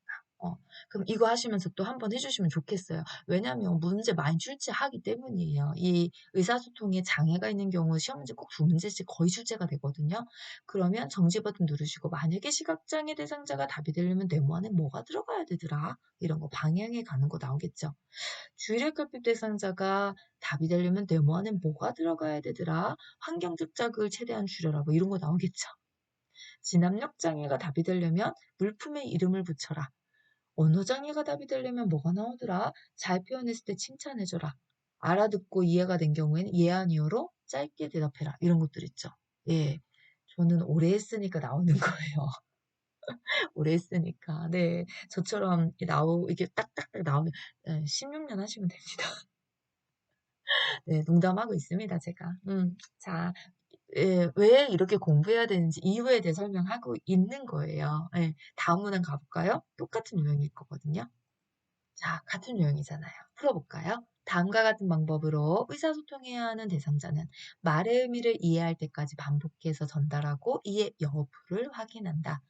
그럼 이거 하시면서 또 한번 해주시면 좋겠어요. 왜냐하면 문제 많이 출제하기 때문이에요. 이 의사소통에 장애가 있는 경우 시험 문제 꼭 2문제씩 거의 출제가 되거든요. 그러면 정지 버튼 누르시고 만약에 시각장애 대상자가 답이 되려면 네모 안에 뭐가 들어가야 되더라? 이런 거 방향에 가는 거 나오겠죠. 주의력 결핍 대상자가 답이 되려면 네모 안에 뭐가 들어가야 되더라? 환경적 자극을 최대한 줄여라. 뭐 이런 거 나오겠죠. 진압력 장애가 답이 되려면 물품에 이름을 붙여라. 언어 장애가 답이 되려면 뭐가 나오더라? 잘 표현했을 때 칭찬해줘라. 알아듣고 이해가 된 경우에는 예, 아니요로 짧게 대답해라. 이런 것들 있죠. 예. 저는 오래 했으니까 나오는 거예요. 오래 했으니까. 네. 저처럼 이게 딱딱딱 나오면 16년 하시면 됩니다. 네, 농담하고 있습니다, 제가. 자, 예, 왜 이렇게 공부해야 되는지 이유에 대해 설명하고 있는 거예요. 예, 다음 문항 가볼까요? 똑같은 유형일 거거든요. 자, 같은 유형이잖아요. 풀어볼까요? 다음과 같은 방법으로 의사소통해야 하는 대상자는 말의 의미를 이해할 때까지 반복해서 전달하고 이해 여부를 확인한다.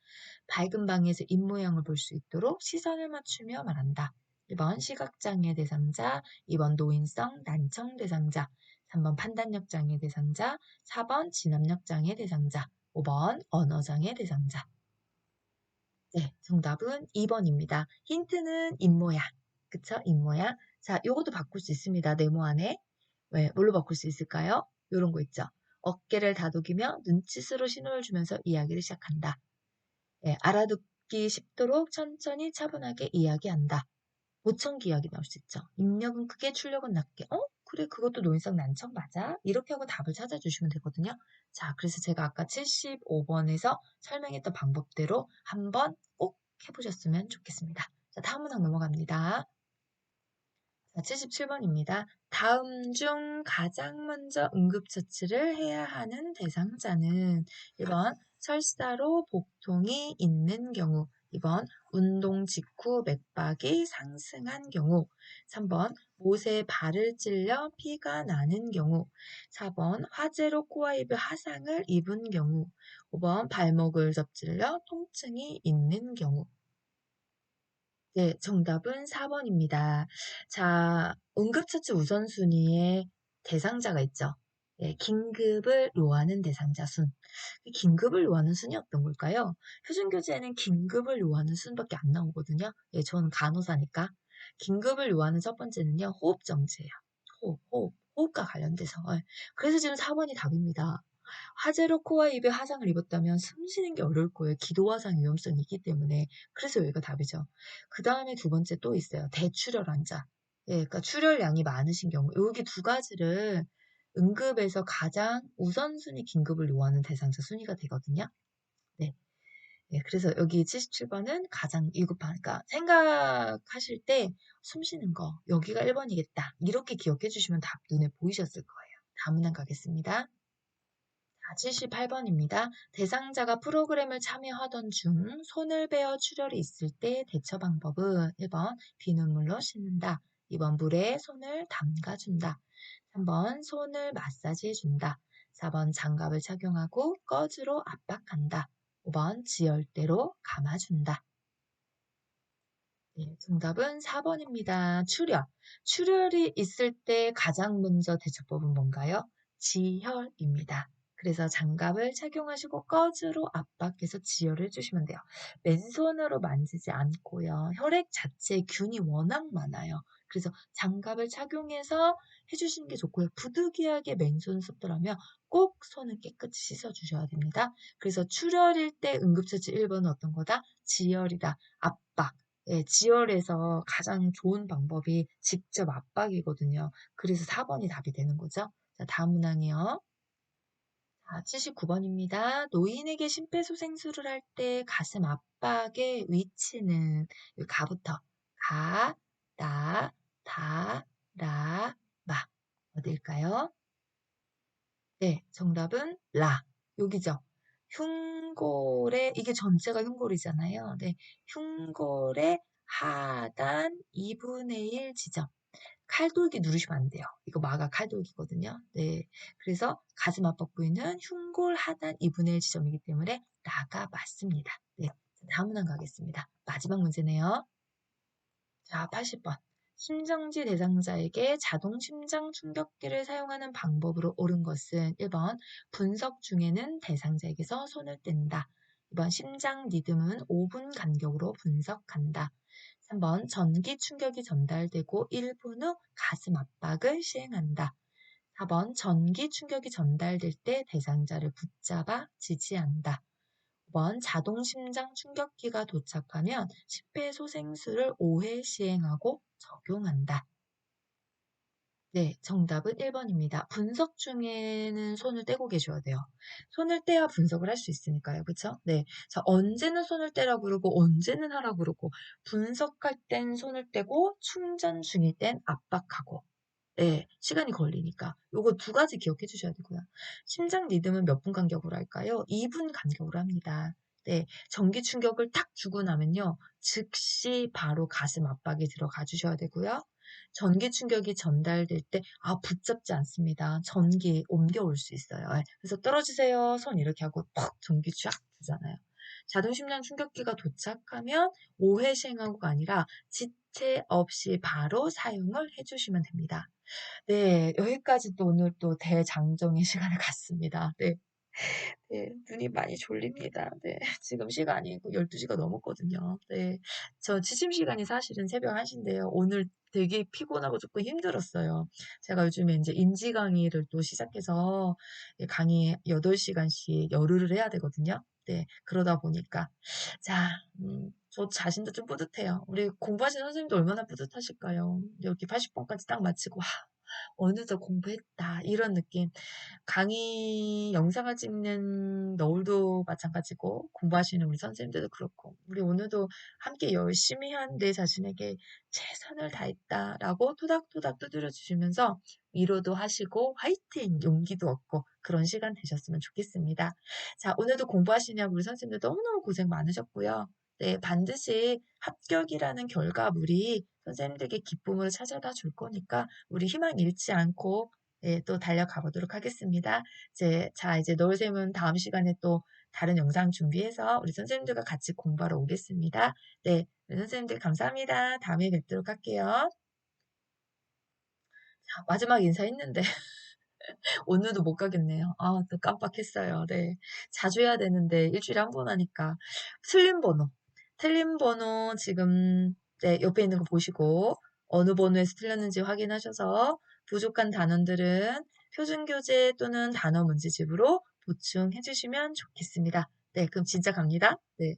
밝은 방에서 입모양을 볼 수 있도록 시선을 맞추며 말한다. 1번 시각장애 대상자, 2번 노인성 난청 대상자, 3번 판단력 장애 대상자, 4번 진압력 장애 대상자, 5번 언어장애 대상자. 네, 정답은 2번입니다. 힌트는 입모양. 그쵸? 입모양. 자, 요것도 바꿀 수 있습니다. 네모 안에. 왜, 뭘로 바꿀 수 있을까요? 요런 거 있죠. 어깨를 다독이며 눈짓으로 신호를 주면서 이야기를 시작한다. 예, 알아듣기 쉽도록 천천히 차분하게 이야기한다. 보청기 이야기 나올 수 있죠. 입력은 크게, 출력은 낮게. 그래, 그것도 노인성 난청 맞아? 이렇게 하고 답을 찾아주시면 되거든요. 자, 그래서 제가 아까 75번에서 설명했던 방법대로 한번 꼭 해보셨으면 좋겠습니다. 자, 다음 문항 넘어갑니다. 자, 77번입니다. 다음 중 가장 먼저 응급처치를 해야 하는 대상자는 1번 설사로 복통이 있는 경우, 2번 운동 직후 맥박이 상승한 경우, 3번 못에 발을 찔려 피가 나는 경우, 4번 화재로 코와 입에 화상을 입은 경우, 5번 발목을 접질려 통증이 있는 경우. 네, 정답은 4번입니다. 자, 응급처치 우선순위에 대상자가 있죠. 네, 긴급을 요하는 대상자 순. 긴급을 요하는 순이 어떤 걸까요? 표준교재에는 긴급을 요하는 순밖에 안 나오거든요. 예, 저는 간호사니까. 긴급을 요하는 첫 번째는요, 호흡정지예요. 호흡과 관련돼서. 예. 그래서 지금 4번이 답입니다. 화재로 코와 입에 화상을 입었다면 숨 쉬는 게 어려울 거예요. 기도화상 위험성이 있기 때문에. 그래서 여기가 답이죠. 그 다음에 두 번째 또 있어요. 대출혈 환자. 예, 그러니까 출혈량이 많으신 경우. 여기 두 가지를 응급에서 가장 우선순위 긴급을 요하는 대상자 순위가 되거든요. 네. 예, 그래서 여기 77번은 가장 위급한, 그러니까 생각하실 때 숨 쉬는 거, 여기가 1번이겠다. 이렇게 기억해 주시면 답 눈에 보이셨을 거예요. 다음 문항 가겠습니다. 78번입니다. 대상자가 프로그램을 참여하던 중 손을 베어 출혈이 있을 때 대처 방법은 1번 비눗물로 씻는다. 2번 물에 손을 담가준다. 3번 손을 마사지해준다. 4번 장갑을 착용하고 꺼즈로 압박한다. 5번 지혈대로 감아준다. 네, 정답은 4번입니다. 출혈. 출혈이 있을 때 가장 먼저 대처법은 뭔가요? 지혈입니다. 그래서 장갑을 착용하시고 꺼즈로 압박해서 지혈을 해주시면 돼요. 맨손으로 만지지 않고요. 혈액 자체에 균이 워낙 많아요. 그래서 장갑을 착용해서 해주시는 게 좋고요. 부득이하게 맨손 썼더라면 꼭 손은 깨끗이 씻어주셔야 됩니다. 그래서 출혈일 때 응급처치 1번은 어떤 거다? 지혈이다. 압박. 예, 지혈에서 가장 좋은 방법이 직접 압박이거든요. 그래서 4번이 답이 되는 거죠. 자, 다음 문항이요. 자, 79번입니다. 노인에게 심폐소생술을 할 때 가슴 압박의 위치는 이 가부터 가, 나, 다, 라, 마. 어딜까요? 네, 정답은 라. 여기죠. 흉골의, 이게 전체가 흉골이잖아요. 네, 흉골의 하단 2분의 1 지점. 칼돌기 누르시면 안 돼요. 이거 마가 칼돌기거든요. 네, 그래서 가슴 압박 부위는 흉골 하단 2분의 1 지점이기 때문에 라가 맞습니다. 네, 다음 문항 가겠습니다. 마지막 문제네요. 자, 80번. 심정지 대상자에게 자동 심장 충격기를 사용하는 방법으로 옳은 것은 1번 분석 중에는 대상자에게서 손을 뗀다. 2번 심장 리듬은 5분 간격으로 분석한다. 3번 전기 충격이 전달되고 1분 후 가슴 압박을 시행한다. 4번 전기 충격이 전달될 때 대상자를 붙잡아 지지한다. 5번 자동 심장 충격기가 도착하면 심폐소생술을 5회 시행하고 적용한다. 네, 정답은 1번입니다. 분석 중에는 손을 떼고 계셔야 돼요. 손을 떼야 분석을 할 수 있으니까요. 그쵸? 네. 자, 언제는 손을 떼라 그러고 언제는 하라 그러고 분석할 땐 손을 떼고 충전 중일 땐 압박하고 네, 시간이 걸리니까 요거 두 가지 기억해 주셔야 되고요. 심장 리듬은 몇 분 간격으로 할까요? 2분 간격으로 합니다. 네, 전기 충격을 탁 주고 나면요. 즉시 바로 가슴 압박이 들어가 주셔야 되고요. 전기 충격이 전달될 때, 붙잡지 않습니다. 전기 옮겨올 수 있어요. 예, 그래서 떨어지세요. 손 이렇게 하고 퍽 전기 쫙 주잖아요. 자동 심장 충격기가 도착하면 5회 시행하고가 아니라 지체 없이 바로 사용을 해주시면 됩니다. 네, 여기까지 또 오늘 또 대장정의 시간을 갖습니다. 네. 네, 눈이 많이 졸립니다. 네, 지금 시간이 12시가 넘었거든요. 네, 저 취침 시간이 사실은 새벽 1시인데요. 오늘 되게 피곤하고 조금 힘들었어요. 제가 요즘에 이제 인지 강의를 또 시작해서 강의 8시간씩 열흘을 해야 되거든요. 네, 그러다 보니까. 자, 저 자신도 좀 뿌듯해요. 우리 공부하시는 선생님도 얼마나 뿌듯하실까요? 여기 80번까지 딱 마치고, 어느덧 공부했다. 이런 느낌. 강의 영상을 찍는 너울도 마찬가지고 공부하시는 우리 선생님들도 그렇고 우리 오늘도 함께 열심히 한 내 자신에게 최선을 다했다라고 토닥토닥 두드려 주시면서 위로도 하시고 화이팅 용기도 얻고 그런 시간 되셨으면 좋겠습니다. 자, 오늘도 공부하시냐고 우리 선생님들 너무너무 고생 많으셨고요. 네, 반드시 합격이라는 결과물이 선생님들께 기쁨을 찾아다 줄 거니까 우리 희망 잃지 않고 네, 또 달려가 보도록 하겠습니다. 이제 노을샘은 다음 시간에 또 다른 영상 준비해서 우리 선생님들과 같이 공부하러 오겠습니다. 네, 우리 선생님들 감사합니다. 다음에 뵙도록 할게요. 자, 마지막 인사했는데 오늘도 못 가겠네요. 또 깜빡했어요. 네, 자주 해야 되는데 일주일에 한 번 하니까 틀린 번호 지금 네, 옆에 있는 거 보시고 어느 번호에서 틀렸는지 확인하셔서 부족한 단원들은 표준교재 또는 단어 문제집으로 보충해 주시면 좋겠습니다. 네, 그럼 진짜 갑니다. 네.